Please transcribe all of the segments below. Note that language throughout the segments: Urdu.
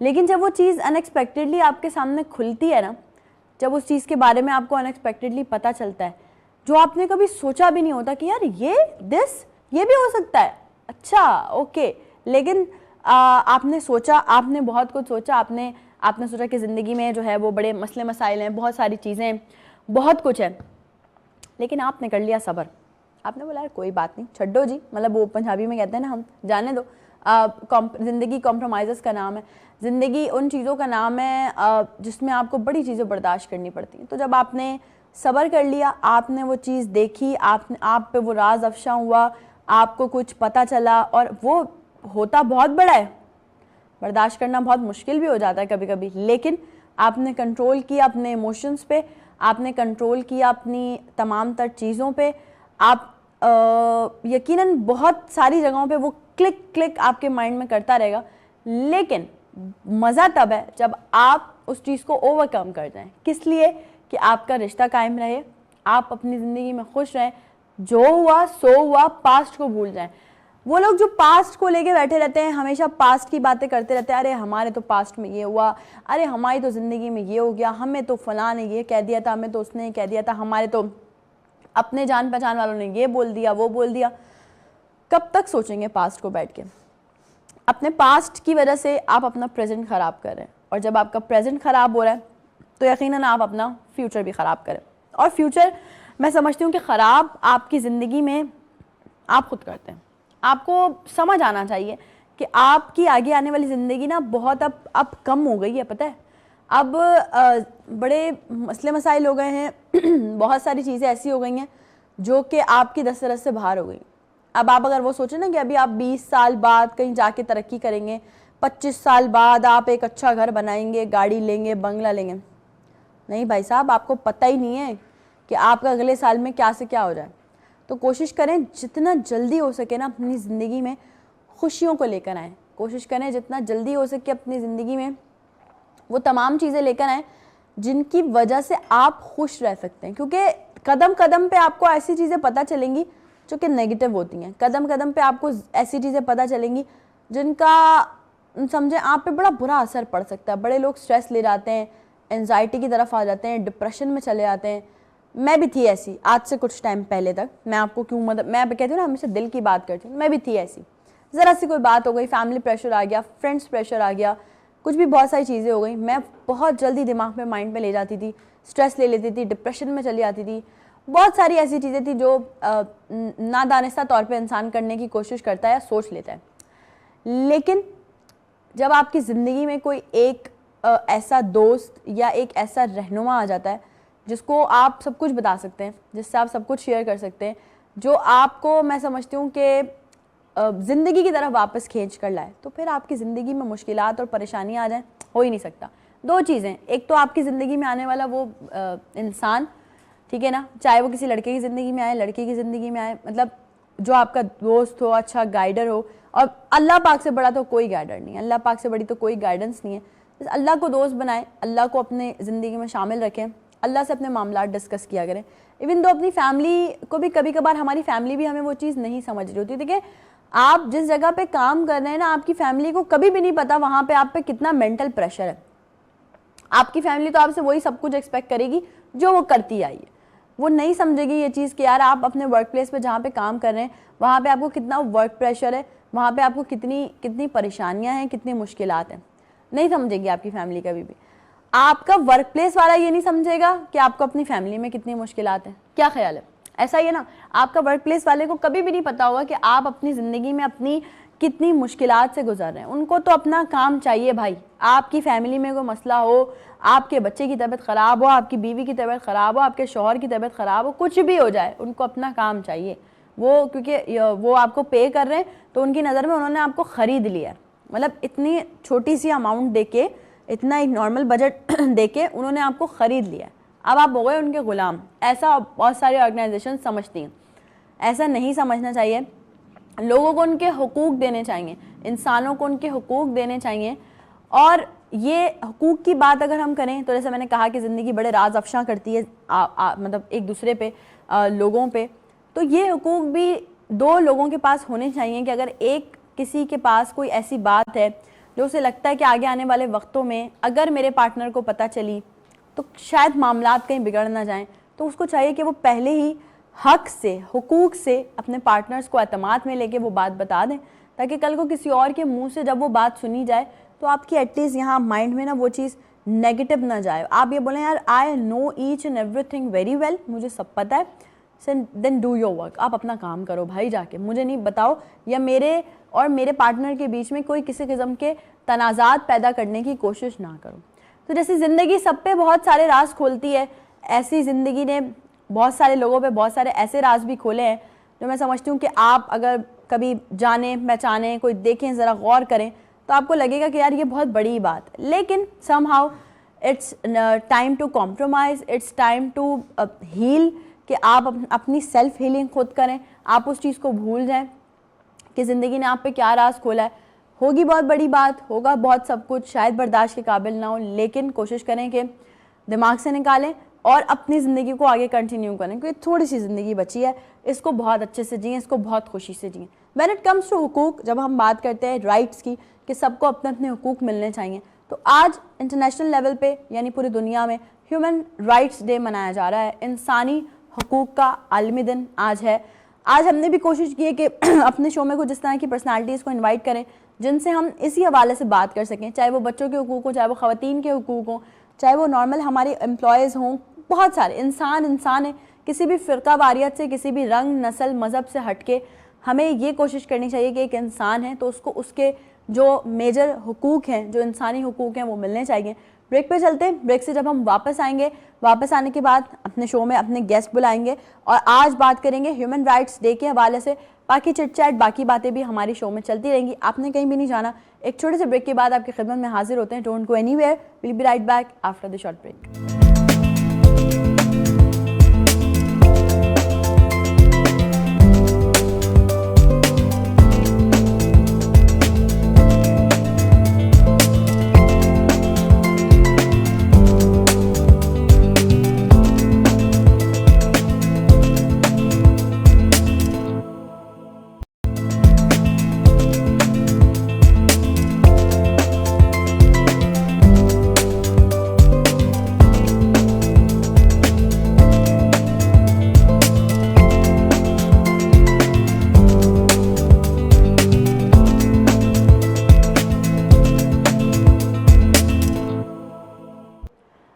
لیکن جب وہ چیز انیکسپیکٹڈلی آپ کے سامنے کھلتی ہے نا, جب اس چیز کے بارے میں آپ کو انیکسپیکٹڈلی پتہ چلتا ہے جو آپ نے کبھی سوچا بھی نہیں ہوتا کہ یار یہ بھی ہو سکتا ہے, اچھا اوکے, لیکن آپ نے سوچا, آپ نے بہت کچھ سوچا, آپ نے سوچا کہ زندگی میں جو ہے وہ بڑے مسئلے مسائل ہیں, بہت ساری چیزیں, بہت کچھ ہے, لیکن آپ نے کر لیا صبر. آپ نے بولا یار کوئی بات نہیں, چھڈو جی, مطلب وہ پنجابی میں کہتے ہیں نا ہم, جانے دو. زندگی کمپرومائزز کا نام ہے, زندگی ان چیزوں کا نام ہے جس میں آپ کو بڑی چیزیں برداشت کرنی پڑتی ہیں. تو جب آپ نے صبر کر لیا, آپ نے وہ چیز دیکھی, آپ پہ وہ راز افشاں ہوا, آپ کو کچھ پتہ چلا, اور وہ ہوتا بہت بڑا ہے, برداشت کرنا بہت مشکل بھی ہو جاتا ہے کبھی کبھی, لیکن آپ نے کنٹرول کیا اپنے ایموشنز پہ, آپ نے کنٹرول کیا اپنی تمام تر چیزوں پہ. آپ یقیناً بہت ساری جگہوں پہ وہ کلک آپ کے مائنڈ میں کرتا رہے گا, لیکن مزہ تب ہے جب آپ اس چیز کو اوورکم کر جائیں. کس لیے؟ کہ آپ کا رشتہ قائم رہے, آپ اپنی زندگی میں خوش رہیں, جو ہوا سو ہوا, پاسٹ کو بھول جائیں. وہ لوگ جو پاسٹ کو لے کے بیٹھے رہتے ہیں, ہمیشہ پاسٹ کی باتیں کرتے رہتے ہیں, ارے ہمارے تو پاسٹ میں یہ ہوا, ارے ہماری تو زندگی میں یہ ہو گیا, ہمیں تو فلاں نے یہ کہہ دیا تھا, ہمیں تو اس نے یہ کہہ دیا تھا, ہمارے تو اپنے جان پہچان والوں نے یہ بول دیا, وہ بول دیا. کب تک سوچیں گے پاسٹ کو بیٹھ کے؟ اپنے پاسٹ کی وجہ سے آپ اپنا پریزنٹ خراب کر رہے ہیں, اور جب آپ کا پریزنٹ خراب ہو رہا ہے تو یقیناً آپ اپنا فیوچر بھی خراب کریں. اور فیوچر میں سمجھتی ہوں کہ خراب آپ کی زندگی میں آپ خود کرتے ہیں. آپ کو سمجھ آنا چاہیے کہ آپ کی آگے آنے والی زندگی نا بہت اب کم ہو گئی ہے. پتہ ہے اب بڑے مسئلے مسائل ہو گئے ہیں, بہت ساری چیزیں ایسی ہو گئی ہیں جو کہ آپ کی دسترس سے باہر ہو گئی. اب آپ اگر وہ سوچیں نا کہ ابھی آپ 20 سال بعد کہیں جا کے ترقی کریں گے, 25 سال بعد آپ ایک اچھا گھر بنائیں گے, گاڑی لیں گے, بنگلہ لیں گے, نہیں بھائی صاحب, آپ کو پتہ ہی نہیں ہے کہ آپ کا اگلے سال میں کیا سے کیا ہو جائے. تو کوشش کریں جتنا جلدی ہو سکے نا اپنی زندگی میں خوشیوں کو لے کر آئیں. کوشش کریں جتنا جلدی ہو سکے اپنی زندگی میں وہ تمام چیزیں لے کر آئیں جن کی وجہ سے آپ خوش رہ سکتے ہیں. کیونکہ قدم قدم پہ آپ کو ایسی چیزیں پتہ چلیں گی جو کہ نیگیٹو ہوتی ہیں. قدم قدم پہ آپ کو ایسی چیزیں پتہ چلیں گی جن کا سمجھیں آپ پہ بڑا برا اثر پڑ سکتا ہے. بڑے لوگ سٹریس لے جاتے ہیں, انزائٹی کی طرف آ جاتے ہیں, ڈپریشن میں چلے جاتے ہیں. میں بھی تھی ایسی آج سے کچھ ٹائم پہلے تک. میں آپ کو کیوں مطلب میں کہتی ہوں نا ہمیشہ دل کی بات کرتی ہوں, میں بھی تھی ایسی. ذرا سی کوئی بات ہو گئی, فیملی پریشر آ گیا, فرینڈس پریشر آ گیا, کچھ بھی بہت ساری چیزیں ہو گئی, میں بہت جلدی دماغ پہ مائنڈ پہ لے جاتی تھی, سٹریس لے لیتی تھی, ڈپریشن میں چلی جاتی تھی. بہت ساری ایسی چیزیں تھیں جو نادانستہ طور پہ انسان کرنے کی کوشش کرتا ہے یا سوچ لیتا ہے. لیکن جب آپ کی زندگی میں کوئی ایک ایسا دوست یا ایک ایسا رہنما آ جاتا ہے جس کو آپ سب کچھ بتا سکتے ہیں, جس سے آپ سب کچھ شیئر کر سکتے ہیں, جو آپ کو میں سمجھتی ہوں کہ زندگی کی طرف واپس کھینچ کر لائے, تو پھر آپ کی زندگی میں مشکلات اور پریشانیاں آ جائیں ہو ہی نہیں سکتا. دو چیزیں, ایک تو آپ کی زندگی میں آنے والا وہ انسان, ٹھیک ہے نا, چاہے وہ کسی لڑکے کی زندگی میں آئے, لڑکی کی زندگی میں آئے, مطلب جو آپ کا دوست ہو, اچھا گائیڈر ہو. اور اللہ پاک سے بڑا تو کوئی گائیڈر نہیں ہے, اللہ پاک سے بڑی تو کوئی گائیڈنس نہیں ہے. بس اللہ کو دوست بنائیں, اللہ کو اپنے زندگی میں شامل رکھیں, اللہ سے اپنے معاملات ڈسکس کیا کریں. ایون دو اپنی فیملی کو بھی کبھی کبھار, ہماری فیملی بھی ہمیں وہ چیز نہیں سمجھ رہی ہوتی. دیکھیں آپ جس جگہ پہ کام کر رہے ہیں نا, آپ کی فیملی کو کبھی بھی نہیں پتا وہاں پہ آپ پہ کتنا مینٹل پریشر ہے. آپ کی فیملی تو آپ سے وہی سب کچھ ایکسپیکٹ کرے گی جو وہ کرتی آئی ہے. وہ نہیں سمجھے گی یہ چیز کہ یار آپ اپنے ورک پلیس پہ جہاں پہ کام کر رہے ہیں وہاں پہ آپ کو کتنا ورک پریشر ہے, وہاں پہ آپ کو کتنی پریشانیاں ہیں, کتنی مشکلات ہیں. نہیں سمجھے گی آپ کی فیملی کبھی بھی. آپ کا ورک پلیس والا یہ نہیں سمجھے گا کہ آپ کو اپنی فیملی میں کتنی مشکلات ہیں. کیا خیال ہے؟ ایسا ہی ہے نا, آپ کا ورک پلیس والے کو کبھی بھی نہیں پتا ہوگا کہ آپ اپنی زندگی میں اپنی کتنی مشکلات سے گزر رہے ہیں. ان کو تو اپنا کام چاہیے بھائی. آپ کی فیملی میں کوئی مسئلہ ہو, آپ کے بچے کی طبیعت خراب ہو, آپ کی بیوی کی طبیعت خراب ہو, آپ کے شوہر کی طبیعت خراب ہو, کچھ بھی ہو جائے, ان کو اپنا کام چاہیے. وہ کیونکہ وہ آپ کو پے کر رہے ہیں تو ان کی نظر میں انہوں نے آپ کو خرید لیا ہے. مطلب اتنی چھوٹی سی اماؤنٹ دے کے, اتنا ایک نارمل بجٹ دے کے انہوں نے آپ کو خرید لیا ہے. اب آپ ہو گئے ان کے غلام. ایسا بہت ساری آرگنائزیشن سمجھتی ہیں. ایسا نہیں سمجھنا چاہیے. لوگوں کو ان کے حقوق دینے چاہیے, انسانوں کو ان کے حقوق دینے چاہیے. اور یہ حقوق کی بات اگر ہم کریں تو جیسے میں نے کہا کہ زندگی بڑے راز افشاں کرتی ہے مطلب ایک دوسرے پہ, لوگوں پہ. تو یہ حقوق بھی دو لوگوں کے پاس ہونے چاہیے کہ اگر ایک کسی کے پاس کوئی ایسی بات ہے جو اسے لگتا ہے کہ آگے آنے والے وقتوں میں اگر میرے پارٹنر کو پتہ چلی تو شاید معاملات کہیں بگڑ نہ جائیں، تو اس کو چاہیے کہ وہ پہلے ہی حق سے، حقوق سے اپنے پارٹنرز کو اعتماد میں لے کے وہ بات بتا دیں، تاکہ کل کو کسی اور کے منہ سے جب وہ بات سنی جائے تو آپ کی ایٹ لیسٹ یہاں مائنڈ میں نا وہ چیز نیگیٹو نہ جائے. آپ یہ بولیں یار I know each and everything very well, مجھے سب پتہ ہے، دین ڈو یور ورک. آپ اپنا کام کرو بھائی، جا کے مجھے نہیں بتاؤ یا میرے اور میرے پارٹنر کے بیچ میں کوئی کسی قسم کے تنازعات پیدا کرنے کی کوشش نہ کرو. تو جیسے زندگی سب پہ بہت سارے راز کھولتی ہے، ایسی زندگی نے بہت سارے لوگوں پہ بہت سارے ایسے راز بھی کھولے ہیں جو میں سمجھتی ہوں کہ آپ اگر کبھی جانیں پہچانیں، کوئی دیکھیں، ذرا غور کریں تو آپ کو لگے گا کہ یار یہ بہت بڑی بات ہے. لیکن somehow it's time to compromise, it's time to heal, کہ آپ اپنی سیلف ہیلنگ خود کریں. آپ اس چیز کو بھول جائیں کہ زندگی نے آپ پہ کیا راز کھولا ہے. ہوگی بہت بڑی بات، ہوگا بہت سب کچھ شاید برداشت کے قابل نہ ہو، لیکن کوشش کریں کہ دماغ سے نکالیں اور اپنی زندگی کو آگے کنٹینیو کریں، کیونکہ تھوڑی سی زندگی بچی ہے، اس کو بہت اچھے سے جئیں، اس کو بہت خوشی سے جئیں. وین اٹ کمز ٹو حقوق، جب ہم بات کرتے ہیں رائٹس کی کہ سب کو اپنے اپنے حقوق ملنے چاہیے، تو آج انٹرنیشنل لیول پہ یعنی پوری دنیا میں ہیومن رائٹس ڈے منایا جا رہا ہے. انسانی حقوق کا عالمی دن آج ہے. آج ہم نے بھی کوشش کی ہے کہ اپنے شو میں کو جس طرح کی پرسنالٹیز کو انوائٹ کریں جن سے ہم اسی حوالے سے بات کر سکیں، چاہے وہ بچوں کے حقوق ہوں، چاہے وہ خواتین کے حقوق ہوں، چاہے وہ نارمل ہمارے امپلائیز ہوں. بہت سارے انسان ہے، کسی بھی فرقہ واریت سے، کسی بھی رنگ، نسل، مذہب سے ہٹ کے ہمیں یہ کوشش کرنی چاہیے کہ ایک انسان ہے تو اس کو اس کے جو میجر حقوق ہیں، جو انسانی حقوق ہیں، وہ ملنے چاہیے. بریک پہ چلتے ہیں. بریک سے جب ہم واپس آئیں گے، واپس آنے کے بعد اپنے شو میں اپنے گیسٹ بلائیں گے اور آج بات کریں گے ہیومن رائٹس ڈے کے حوالے سے. باقی چٹ چیٹ، باقی باتیں بھی ہماری شو میں چلتی رہیں گی، آپ نے کہیں بھی نہیں جانا. ایک چھوٹے سے بریک کے بعد آپ کی خدمت میں حاضر ہوتے ہیں. Don't go anywhere, we'll be right back after the short break.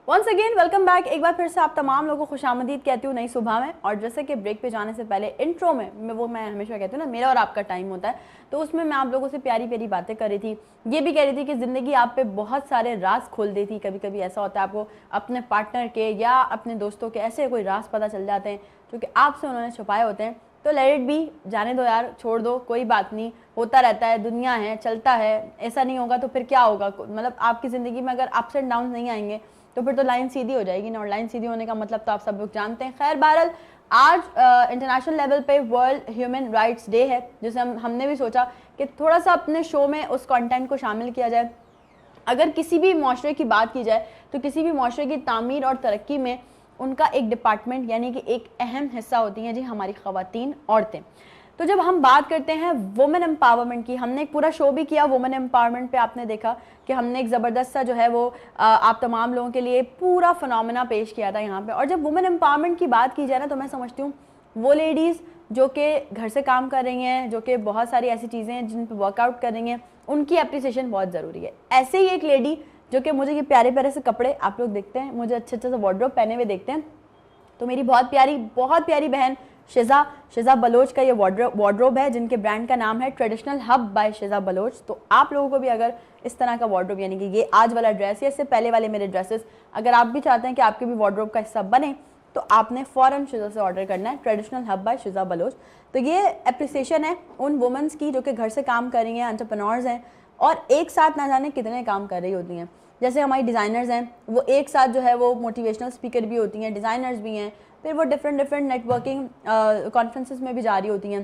Once again welcome back. ایک بار پھر سے آپ تمام لوگوں کو خوش آمدید کہتی ہوں نئی صبح میں. اور جیسے کہ بریک پہ جانے سے پہلے انٹرو میں میں ہمیشہ کہتی ہوں نا، میرا اور آپ کا ٹائم ہوتا ہے، تو اس میں آپ لوگوں سے پیاری پیاری باتیں کر رہی تھی. یہ بھی کہہ رہی تھی کہ زندگی آپ پہ بہت سارے راز کھول دیتی. کبھی کبھی ایسا ہوتا ہے آپ کو اپنے پارٹنر کے یا اپنے دوستوں کے ایسے کوئی راز پتہ چل جاتے ہیں جو کہ آپ سے انہوں نے چھپائے ہوتے ہیں. تو لیٹ اٹ بی، جانے دو یار، چھوڑ دو، کوئی بات نہیں، ہوتا رہتا ہے، دنیا ہے، چلتا ہے. ایسا نہیں ہوگا تو پھر کیا ہوگا؟ مطلب آپ کی زندگی میں اگر اپس اینڈ ڈاؤنس نہیں آئیں گے تو پھر تو لائن سیدھی ہو جائے گی نا، اور لائن سیدھی ہونے کا مطلب تو آپ سب لوگ جانتے ہیں. خیر بہرحال آج انٹرنیشنل لیول پہ ورلڈ ہیومن رائٹس ڈے ہے، جسے ہم نے بھی سوچا کہ تھوڑا سا اپنے شو میں اس کانٹینٹ کو شامل کیا جائے. اگر کسی بھی معاشرے کی بات کی جائے تو کسی بھی معاشرے کی تعمیر اور ترقی میں ان کا ایک ڈپارٹمنٹ یعنی کہ ایک اہم حصہ ہوتی ہیں جی ہماری خواتین، عورتیں. تو جب ہم بات کرتے ہیں وومن امپاورمنٹ کی، ہم نے ایک پورا شو بھی کیا وومن امپاورمنٹ پہ. آپ نے دیکھا کہ ہم نے ایک زبردست سا جو ہے وہ آپ تمام لوگوں کے لیے پورا فنومنا پیش کیا تھا یہاں پہ. اور جب وومن امپاورمنٹ کی بات کی جائے نا تو میں سمجھتی ہوں وہ لیڈیز جو کہ گھر سے کام کر رہی ہیں، جو کہ بہت ساری ایسی چیزیں ہیں جن پہ ورک آؤٹ کر رہی ہیں، ان کی اپریسیشن بہت ضروری ہے. ایسے ہی ایک لیڈی جو کہ مجھے یہ پیارے پیارے سے کپڑے آپ لوگ دیکھتے ہیں، مجھے اچھے اچھے سے وارڈروب پہنے ہوئے دیکھتے ہیں، تو میری بہت پیاری بہن شزا بلوچ کا یہ وارڈروب ہے، جن کے برانڈ کا نام ہے traditional hub by Shiza Baloch. تو آپ لوگوں کو بھی اگر اس طرح کا وارڈروب یعنی کہ یہ آج والا ڈریس یا اس سے پہلے والے میرے ڈریسز اگر آپ بھی چاہتے ہیں کہ آپ کے بھی وارڈروب کا حصہ بنے تو آپ نے فوراً شزا سے آرڈر کرنا ہے، traditional hub by Shiza Baloch. تو یہ اپریسیشن ہے ان وومنس کی جو کہ گھر سے کام کر رہی ہیں، انٹرپرینورز ہیں اور ایک ساتھ نہ جانے کتنے کام کر رہی ہوتی ہیں. جیسے ہماری ڈیزائنرز ہیں، وہ ایک ساتھ جو ہے وہ موٹیویشنل اسپیکر بھی ہوتی ہیں، ڈیزائنرز بھی ہیں، پھر وہ ڈفرینٹ نیٹ ورکنگ کانفرنسز میں بھی جاری ہوتی ہیں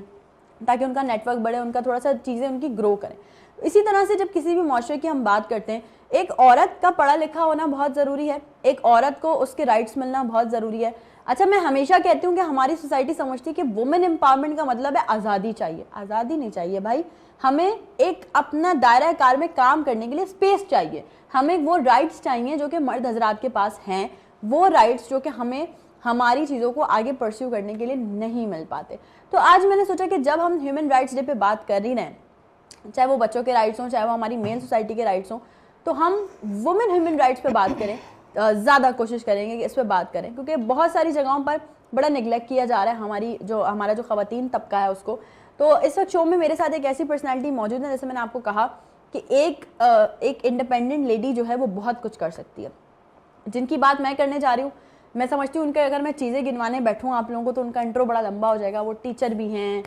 تاکہ ان کا نیٹ ورک بڑھے، ان کا تھوڑا سا چیزیں ان کی گرو کریں. اسی طرح سے جب کسی بھی معاشرے کی ہم بات کرتے ہیں، ایک عورت کا پڑھا لکھا ہونا بہت ضروری ہے، ایک عورت کو اس کے رائٹس ملنا بہت ضروری ہے. اچھا میں ہمیشہ کہتی ہوں کہ ہماری سوسائٹی سمجھتی ہے کہ وومن امپاورمنٹ کا مطلب ہے آزادی چاہیے. آزادی نہیں چاہیے بھائی, ہمیں ایک اپنا دائرہ کار میں کام کرنے کے لیے اسپیس چاہیے. ہمیں وہ رائٹس چاہیے جو کہ مرد حضرات کے پاس ہیں, وہ رائٹس جو کہ ہمیں ہماری چیزوں کو آگے پرسیو کرنے کے لیے نہیں مل پاتے. تو آج میں نے سوچا کہ جب ہم ہیومن رائٹس ڈے پہ بات کر رہی ہیں, چاہے وہ بچوں کے رائٹس ہوں, چاہے وہ ہماری مین سوسائٹی کے رائٹس ہوں, تو ہم وومن ہیومن رائٹس پہ بات کریں, زیادہ کوشش کریں گے کہ اس پہ بات کریں, کیونکہ بہت ساری جگہوں پر بڑا نگلیکٹ کیا جا رہا ہے ہمارا جو خواتین طبقہ ہے اس کو. تو اس وقت شو میں میرے ساتھ ایک ایسی پرسنالٹی موجود ہے, جیسے میں نے آپ کو کہا کہ ایک انڈیپینڈنٹ لیڈی جو ہے وہ بہت کچھ کر سکتی ہے. جن کی بات میں کرنے جا رہی ہوں, میں سمجھتی ہوں ان کے اگر میں چیزیں گنوانے بیٹھوں آپ لوگوں کو تو ان کا انٹرو بڑا لمبا ہو جائے گا. وہ ٹیچر بھی ہیں,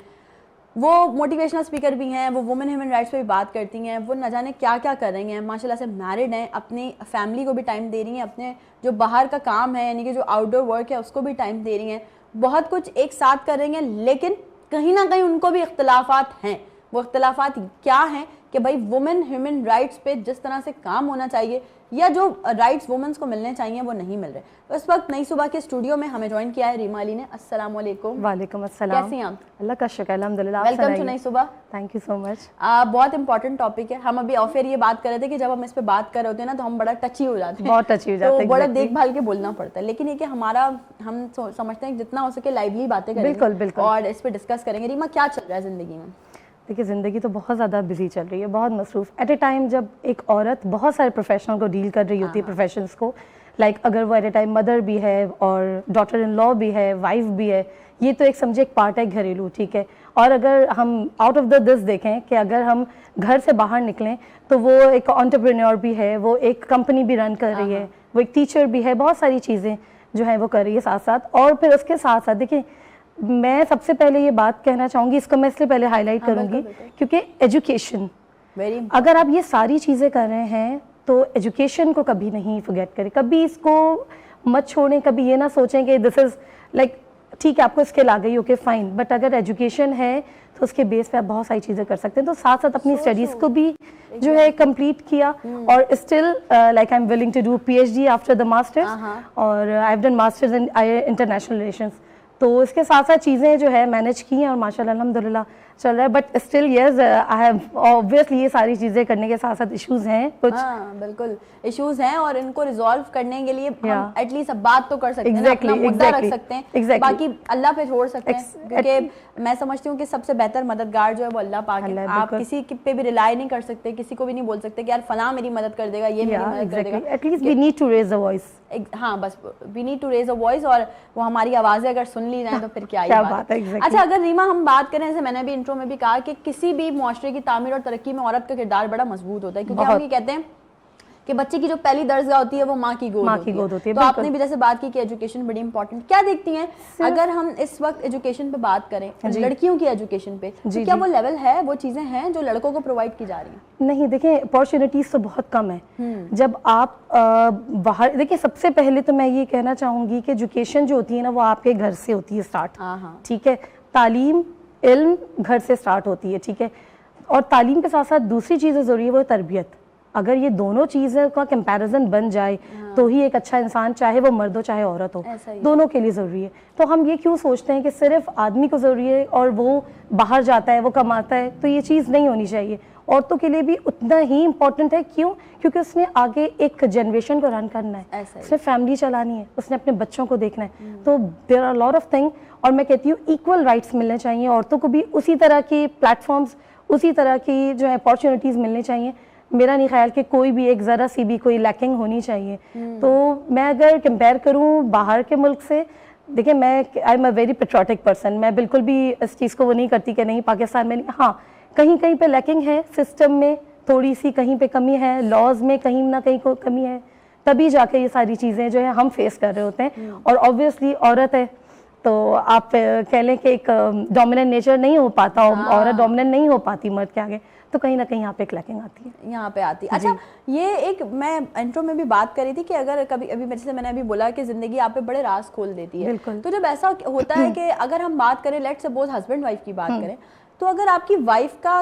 وہ موٹیویشنل اسپیکر بھی ہیں, وہ وومن ہیومن رائٹس پہ بھی بات کرتی ہیں, وہ نہ جانے کیا کیا کر رہی ہیں, ماشاءاللہ سے میرڈ ہیں, اپنی فیملی کو بھی ٹائم دے رہی ہیں, اپنے جو باہر کا کام ہے یعنی کہ جو آؤٹ ڈور ورک ہے اس کو بھی ٹائم دے رہی ہیں, بہت کچھ ایک ساتھ کر رہی ہیں. لیکن کہیں نہ کہیں ان کو بھی اختلافات ہیں. وہ اختلافات کیا ہیں کہ بھائی وومن ہیومن رائٹس پہ جس طرح سے کام ہونا چاہیے یا جو رائٹس وومنس کو ملنے چاہیے وہ نہیں مل رہے. تو اس وقت نئی صبح کے اسٹوڈیو میں ہمیں جوائن کیا ہے ریما علی نے. السلام علیکم. وعلیکم السلام. کیسی ہیں آپ؟ اللہ کا شکر الحمدللہ. ویلکم ٹو نئی صبح. تھینک یو سو مچ. بہت امپورٹنٹ ٹاپک ہے. ہم ابھی آف ایئر یہ بات کر رہے تھے کہ جب ہم اس پہ بات کر رہے ہوتے ہیں نا تو ہم بڑا ٹچی ہو جاتے ہیں, بہت ٹچی ہو جاتے ہیں, بڑا دیکھ بھال کے بولنا پڑتا ہے. لیکن یہ کہ ہم سمجھتے ہیں جتنا ہو سکے لائیولی باتیں کریں گے اور اس پہ ڈسکس کریں گے. ریما کیا چل رہا ہے زندگی میں؟ دیکھیے زندگی تو بہت زیادہ بزی چل رہی ہے, بہت مصروف. ایٹ اے ٹائم جب ایک عورت بہت سارے پروفیشنل کو ڈیل کر رہی ہوتی ہے, پروفیشنس کو, لائک اگر وہ ایٹ اے ٹائم مدر بھی ہے اور ڈاٹر ان لا بھی ہے, وائف بھی ہے, یہ تو ایک سمجھے ایک پارٹ ہے گھریلو, ٹھیک ہے. اور اگر ہم آؤٹ آف دا دس دیکھیں کہ اگر ہم گھر سے باہر نکلیں تو وہ ایک انٹرپرینور بھی ہے, وہ ایک کمپنی بھی رن کر رہی ہے, وہ ایک ٹیچر بھی ہے, بہت ساری چیزیں جو ہیں وہ کر رہی ہے ساتھ ساتھ. اور پھر اس کے ساتھ ساتھ دیکھیں میں سب سے پہلے یہ بات کہنا چاہوں گی, اس کو میں اس لیے پہلے ہائی لائٹ کروں گی کیونکہ ایجوکیشن, اگر آپ یہ ساری چیزیں کر رہے ہیں تو ایجوکیشن کو کبھی نہیں فرگیٹ کریں, کبھی اس کو مت چھوڑیں. کبھی یہ نہ سوچیں کہ دس از لائک ٹھیک ہے آپ کو اسکل آ گئی, اوکے فائن, بٹ اگر ایجوکیشن ہے تو اس کے بیس پہ آپ بہت ساری چیزیں کر سکتے ہیں. تو ساتھ ساتھ اپنی اسٹڈیز کو بھی جو ہے کمپلیٹ کیا, اور still like I am willing to do P H D after the masters, اور I have done masters in international relations. تو اس کے ساتھ ساتھ چیزیں جو ہے مینیج کی ہیں اور ماشاء اللہ الحمدللہ چل رہا ہے. But still yes I have obviously یہ ساری چیزیں کرنے کے ساتھ ساتھ ایشوز ہیں کچھ. ہاں بالکل ایشوز ہیں, اور ان کو ریزالو کرنے کے لیے ہم ایٹ لیسٹ بات تو کر سکتے ہیں, اپنا مدعا رکھ سکتے ہیں, باقی اللہ پہ چھوڑ سکتے ہیں. کیونکہ میں سمجھتی ہوں کہ سب سے بہتر مددگار جو ہے وہ اللہ پاک ہے. آپ کسی پہ بھی ریلائی نہیں کر سکتے, کسی کو بھی نہیں بول سکتے کہ یار فلاں میری مدد کر دے گا, یہ میری مدد کر دے گا. At least we need to raise a voice. ہاں بس we need to raise a voice, اور وہ ہماری آوازیں اگر سن لی جائیں تو پھر کیا ہی بات ہے. اچھا اگر ریما ہم بات کریں, جیسے میں نے بھی انٹرو میں بھی کہا کہ کسی بھی معاشرے کی تعمیر اور ترقی میں عورت کا کردار بڑا مضبوط ہوتا ہے, کیونکہ ہم یہ کہتے ہیں کہ بچے کی جو پہلی درسگاہ ہوتی ہے وہ ماں کی گود ہوتی ہے. تو آپ نے بھی جیسے بات کی کہ ایجوکیشن بڑی امپورٹنٹ, کیا دیکھتی ہیں اگر ہم اس وقت ایجوکیشن پہ بات کریں, لڑکیوں کی ایجوکیشن پہ, کیا وہ لیول ہے, وہ چیزیں ہیں جو لڑکوں کو پرووائڈ کی جا رہی ہیں؟ نہیں دیکھیں اپارچونیٹیز تو بہت کم ہے. جب آپ باہر دیکھیں, سب سے پہلے تو میں یہ کہنا چاہوں گی کہ ایجوکیشن جو ہوتی ہے نا وہ آپ کے گھر سے ہوتی ہے اسٹارٹ, ٹھیک ہے. تعلیم علم گھر سے اسٹارٹ ہوتی ہے, ٹھیک ہے. اور تعلیم کے ساتھ ساتھ دوسری چیز ضروری ہے وہ تربیت. اگر یہ دونوں چیزیں کا کمپیریزن بن جائے تو ہی ایک اچھا انسان, چاہے وہ مرد ہو چاہے عورت ہو, دونوں کے لیے ضروری ہے. تو ہم یہ کیوں سوچتے ہیں کہ صرف آدمی کو ضروری ہے اور وہ باہر جاتا ہے وہ کماتا ہے, تو یہ چیز نہیں ہونی چاہیے. عورتوں کے لیے بھی اتنا ہی امپورٹنٹ ہے. کیوں؟ کیونکہ اس نے آگے ایک جنریشن کو رن کرنا ہے, اس نے فیملی چلانی ہے, اس نے اپنے بچوں کو دیکھنا ہے. تو there are lot of thing, اور میں کہتی ہوں ایکول رائٹس ملنے چاہیے عورتوں کو بھی, اسی طرح کی پلیٹ فارمز, اسی طرح کی جو ہے اپارچونیٹیز ملنے چاہیے. میرا نہیں خیال کہ کوئی بھی ایک ذرا سی بھی کوئی لیکنگ ہونی چاہیے. تو میں اگر کمپیئر کروں باہر کے ملک سے, دیکھیں میں آئی am a very patriotic person, میں بالکل بھی اس چیز کو وہ نہیں کرتی کہ نہیں پاکستان میں نہیں. ہاں کہیں کہیں پہ لیکنگ ہے, سسٹم میں تھوڑی سی کہیں پہ کمی ہے, لاز میں کہیں نہ کہیں کو کمی ہے, تبھی جا کے یہ ساری چیزیں جو ہے ہم فیس کر رہے ہوتے ہیں. اور آبویسلی عورت ہے تو آپ کہہ لیں کہ ایک ڈومیننٹ نیچر نہیں ہو پاتا, عورت ڈومیننٹ نہیں ہو پاتی مرد کے آگے, تو کہیں نہ کہیں یہاں پہ ایک لیکنگ آتی ہے, یہاں پہ آتی ہے. اچھا یہ ایک میں انٹرو میں بھی بات کر رہی تھی کہ اگر کبھی ابھی میرے سے میں نے ابھی بولا کہ زندگی آپ پہ بڑے راز کھول دیتی ہے. تو جب ایسا ہوتا ہے کہ اگر ہم بات کریں لیٹ سپوز ہسبینڈ وائف کی بات کریں, تو اگر آپ کی وائف کا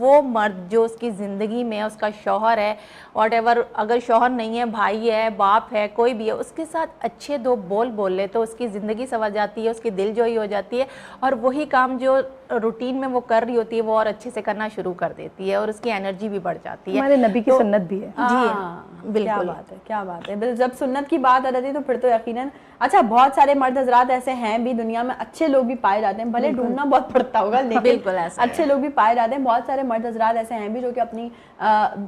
وہ مرد جو اس کی زندگی میں اس کا شوہر ہے واٹ ایور، اگر شوہر نہیں ہے، بھائی ہے، باپ ہے، کوئی بھی ہے، اس کے ساتھ اچھے دو بول لے تو اس کی زندگی سنور جاتی ہے، اس کی دل جوئی ہو جاتی ہے، اور وہی کام جو روٹین میں وہ کر رہی ہوتی ہے وہ اور اچھے سے کرنا شروع کر دیتی ہے، اور اس کی انرجی بھی بڑھ جاتی ہے. ہمارے نبی کی سنت بھی ہے. جی بالکل. کیا بات ہے، کیا بات ہے. جب سنت کی بات آ جاتی ہے تو پھر تو یقیناً اچھا بہت سارے مرد حضرات ایسے ہیں بھی دنیا میں، اچھے لوگ بھی پائے جاتے ہیں، بھلے ڈھونڈنا بہت پڑتا ہوگا لیکن اچھے لوگ بھی پائے جاتے ہیں. بہت سارے مرد حضرات ایسے ہیں بھی جو کہ اپنی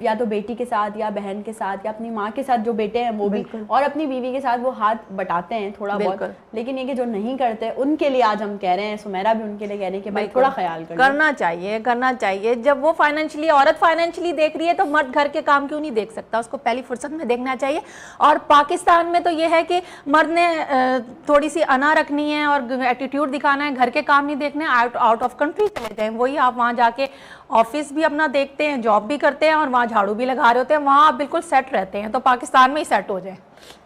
یا تو بیٹی کے ساتھ یا بہن کے ساتھ یا اپنی ماں کے ساتھ جو بیٹے ہیں وہ بھی، اور اپنی بیوی کے ساتھ وہ ہاتھ بٹاتے ہیں تھوڑا بہت، لیکن یہ کہ جو نہیں کرتے ان کے لیے آج ہم کہہ رہے ہیں، سمیرہ بھی ان کے لیے کہہ رہی ہے کہ بھائی تھوڑا خیال کرنا چاہیے. جب وہ فائنینشلی، عورت فائنینشلی دیکھ رہی ہے تو مرد گھر کے کام کیوں نہیں دیکھ سکتا؟ اس کو پہلی فرصت میں دیکھنا چاہیے. اور پاکستان میں تو یہ ہے کہ مرد نے تھوڑی سی انا رکھنی ہے اور ایٹیٹیوڈ دکھانا ہے، گھر کے کام نہیں دیکھنے، آؤٹ آف کنٹری چلے جائیں. وہی آپ وہاں جا کے آفس بھی اپنا دیکھتے ہیں، جاب بھی کرتے ہیں، اور وہاں جھاڑو بھی لگا رہے ہوتے ہیں، وہاں آپ بالکل سیٹ رہتے ہیں. تو پاکستان میں ہی سیٹ ہو جائیں.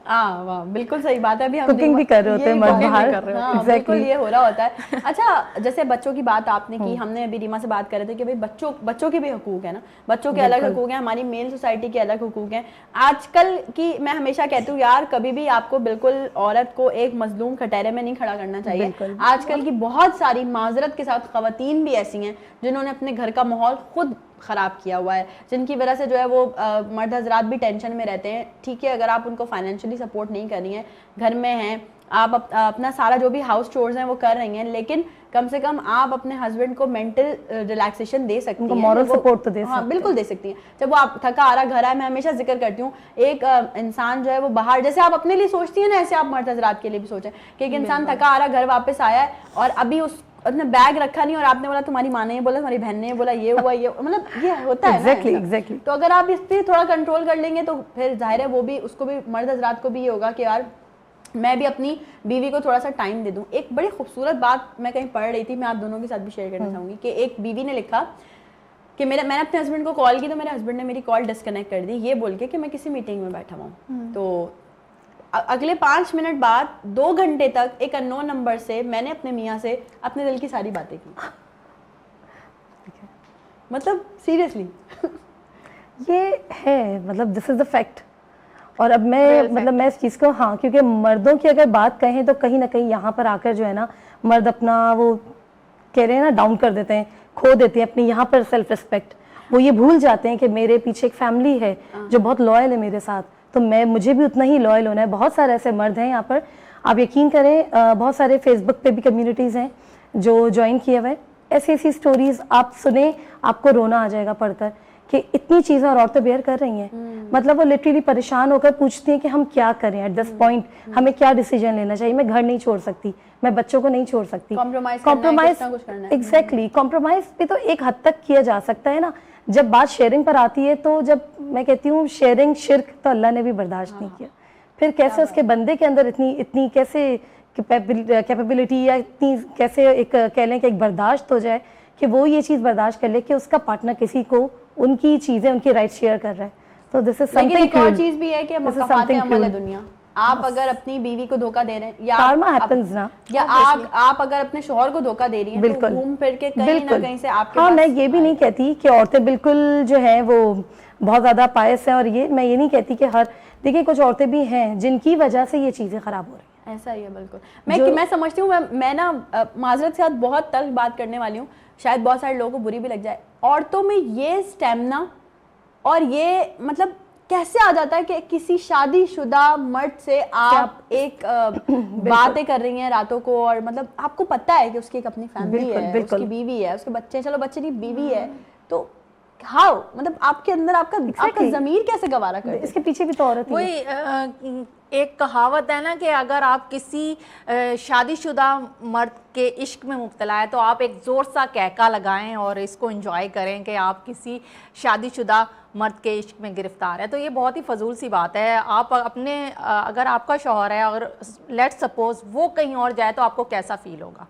واہ بالکل صحیح بات ہے. ابھی ہم کوکنگ بھی کر رہے ہوتے ہیں مرد باہر، بالکل یہ ہو رہا ہوتا ہے. اچھا جیسے بچوں کی بات آپ نے کی، ہم نے ابھی ریما سے بات کر رہے تھے کہ بھائی بچوں کے بھی حقوق ہیں نا، بچوں کے الگ حقوق ہیں، ہماری میل سوسائٹی کے الگ حقوق ہیں. آج کل کی میں ہمیشہ کہتی ہوں یار کبھی بھی آپ کو بالکل عورت کو ایک مظلوم کٹہرے میں نہیں کھڑا کرنا چاہیے. آج کل کی بہت ساری معذرت کے ساتھ خواتین بھی ایسی ہیں جنہوں نے اپنے گھر کا ماحول خود خراب کیا ہوا ہے، جن کی وجہ سے جو ہے وہ مرد حضرات بھی ٹینشن میں رہتے ہیں. ٹھیک ہے اگر آپ ان کو فائنینشلی سپورٹ نہیں کر رہی ہیں، گھر میں ہیں آپ اپنا سارا جو بھی ہاؤس چورز ہیں وہ کر رہی ہیں، لیکن کم سے کم آپ اپنے ہسبینڈ کو مینٹل ریلیکسیشن دے سکتی ہیں، مورل سپورٹ تو دے سکتے ہیں. بالکل دے سکتی ہیں. جب وہ آپ تھکا آ رہا گھر آئے، میں ہمیشہ ذکر کرتی ہوں ایک انسان جو ہے وہ باہر، جیسے آپ اپنے لیے سوچتی ہیں نا ایسے آپ مرد حضرات کے لیے بھی سوچیں کہ ایک انسان تھکا آ رہا گھر واپس آیا ہے اور ابھی اس نے بیگ رکھا نہیں اور آپ نے بولا تمہاری ماں نے یہ بولا، تمہاری بہن نے بولا یہ ہوا، یہ مطلب یہ ہوتا ہے نا. تو اگر آپ اس پہ تھوڑا کنٹرول کر لیں گے تو پھر ظاہر ہے وہ بھی، اس کو بھی، مرد حضرات کو بھی یہ ہوگا کہ یار میں بھی اپنی بیوی کو تھوڑا سا ٹائم دے دوں. ایک بڑی خوبصورت بات میں کہیں پڑھ رہی تھی، میں آپ دونوں کے ساتھ بھی شیئر کرنا چاہوں گی کہ ایک بیوی نے لکھا کہ میں نے اپنے ہسبینڈ کو کال کی تو میرے ہسبینڈ نے میری کال ڈسکنیکٹ کر دی یہ بول کے کہ میں کسی میٹنگ میں بیٹھا ہوں. تو اگلے 5 منٹ بعد 2 گھنٹے تک ایک ان نون نمبر سے میں نے اپنے میاں سے اپنے دل کی ساری باتیں کی. مطلب سیریسلی یہ ہے، مطلب دس از دا فیکٹ. اور اب میں اس چیز کو کیونکہ مردوں کی اگر بات کہیں تو کہیں نہ کہیں یہاں پر آ کر جو ہے نا مرد اپنا وہ کہہ رہے ہیں نا ڈاؤن کر دیتے ہیں، کھو دیتے ہیں اپنی یہاں پر سیلف ریسپیکٹ. وہ یہ بھول جاتے ہیں کہ میرے پیچھے ایک فیملی ہے جو بہت لوئل ہے میرے ساتھ، تو مجھے بھی اتنا ہی لوئل ہونا ہے. بہت سارے ایسے مرد ہیں یہاں پر، آپ یقین کریں بہت سارے فیس بک پہ بھی کمیونٹیز ہیں جو جوائن کیے ہوئے. ایسی سٹوریز آپ سنیں آپ کو رونا آ جائے گا پڑھ کر کہ اتنی چیزیں اور عورتیں بیئر کر رہی ہیں. مطلب وہ لٹرلی پریشان ہو کر پوچھتی ہیں کہ ہم کیا کریں ایٹ دس پوائنٹ، ہمیں کیا ڈیسیجن لینا چاہیے. میں گھر نہیں چھوڑ سکتی، میں بچوں کو نہیں چھوڑ سکتی. کمپرومائز ایگزیکٹلی، کمپرومائز بھی تو ایک حد تک کیا جا سکتا ہے نا. جب بات شیئرنگ پر آتی ہے تو جب میں کہتی ہوں شیئرنگ شرک تو اللہ نے بھی برداشت نہیں کیا، پھر کیسے اس کے بندے کے اندر اتنی کیسے کیپیبلٹی یا اتنی کیسے ایک کہہ لیں کہ ایک برداشت ہو جائے کہ وہ یہ چیز برداشت کر لے کہ اس کا پارٹنر کسی کو ان کی چیزیں، ان کی رائٹ شیئر کر رہا ہے. تو دس از سم تھنگ. ایک اور چیز بھی ہے کہ مکافات عمل ہے دنیا. آپ اگر اپنی بیوی کو دھوکہ دے رہے ہیں یا آپ اگر اپنے شوہر کو دھوکہ دے رہی ہیں تو گھوم پھر کے کہیں نہ کہیں سے آپ کے پاس. میں یہ بھی نہیں کہتی کہ عورتیں بالکل جو ہیں وہ بہت زیادہ پائس ہیں، اور میں یہ نہیں کہتی کہ دیکھیں کچھ عورتیں بھی ہیں جن کی وجہ سے یہ چیزیں خراب ہو رہی ہیں. ایسا ہی ہے بالکل. میں سمجھتی ہوں، میں نا معذرت کے ساتھ بہت تلخ بات کرنے والی ہوں، شاید بہت سارے لوگوں کو بری بھی لگ جائے. عورتوں میں یہ سٹیمنا اور یہ مطلب کیسے آ جاتا ہے کہ کسی شادی شدہ مرد سے آپ ایک باتیں کر رہی ہیں راتوں کو، اور مطلب آپ کو پتہ ہے کہ اس کی ایک اپنی فیملی ہے، اس کی بیوی ہے، اس کے بچے، چلو بچے نہیں بیوی ہے، تو ہاؤ مطلب آپ کے اندر آپ کا ضمیر کیسے گوارا کرے؟ اس کے پیچھے بھی تو عورت وہی ایک کہاوت ہے نا کہ اگر آپ کسی شادی شدہ مرد کے عشق میں مبتلا ہے تو آپ ایک زور سا کہکا لگائیں اور اس کو انجوائے کریں کہ آپ کسی شادی شدہ مرد کے عشق میں گرفتار ہے. تو یہ بہت ہی فضول سی بات ہے. آپ اپنے اگر آپ کا شوہر ہے اور لیٹ سپوز وہ کہیں اور جائے تو آپ کو کیسا فیل ہوگا؟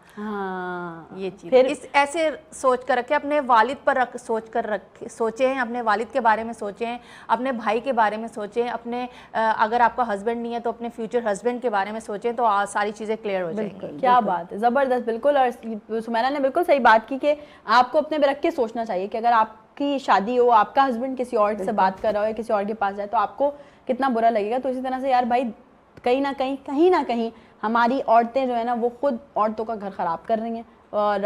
یہ چیز اس ایسے سوچ کر رکھیں، اپنے والد پر سوچیں، اپنے والد کے بارے میں سوچیں، اپنے بھائی کے بارے میں سوچیں، اپنے اگر آپ کا ہسبینڈ نہیں ہے تو اپنے فیوچر ہسبینڈ کے بارے میں سوچیں، تو ساری چیزیں کلیئر ہو جائیں گی. کیا بات ہے، زبردست. بالکل. اور سمیرہ نے بالکل صحیح بات کی کہ آپ کو اپنے پہ رکھ کے سوچنا چاہیے کہ اگر آپ کی شادی ہو, آپ کا ہسبینڈ کسی اور سے بات کر رہا ہو یا کسی اور کے پاس جائے, تو آپ کو کتنا برا لگے گا. تو اسی طرح سے یار بھائی کہیں نہ کہیں ہماری عورتیں جو ہے نا وہ خود عورتوں کا گھر خراب کر رہی ہیں, اور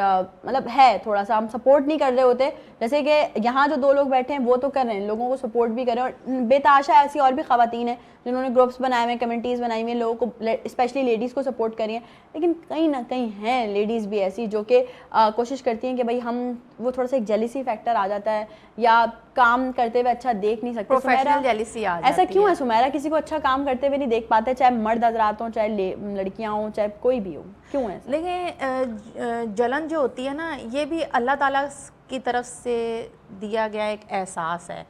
مطلب ہے تھوڑا سا ہم سپورٹ نہیں کر رہے ہوتے. جیسے کہ یہاں جو 2 لوگ بیٹھے ہیں وہ تو کر رہے ہیں, لوگوں کو سپورٹ بھی کر رہے ہیں, اور بے تحاشا ایسی اور بھی خواتین ہیں جنہوں نے گروپس بنائے ہوئے ہیں, کمیونٹیز بنائی ہوئی ہیں, لوگوں کو اسپیشلی لیڈیز کو سپورٹ کر رہی ہیں. لیکن کہیں نہ کہیں ہیں لیڈیز بھی ایسی جو کہ کوشش کرتی ہیں کہ بھائی ہم, وہ تھوڑا سا ایک جیلیسی فیکٹر آ جاتا ہے, یا کام کرتے ہوئے اچھا دیکھ نہیں سکتے. پروفیشنل جیلیسی آ جاتی ہے. ایسا کیوں ہے سمیرا, کسی کو اچھا کام کرتے ہوئے نہیں دیکھ پاتے, چاہے مرد حضرات ہوں, چاہے لڑکیاں ہوں, چاہے کوئی بھی ہو, کیوں ہے؟ لیکن جلن جو ہوتی ہے نا, یہ بھی اللہ تعالیٰ کی طرف سے دیا گیا ایک احساس ہے.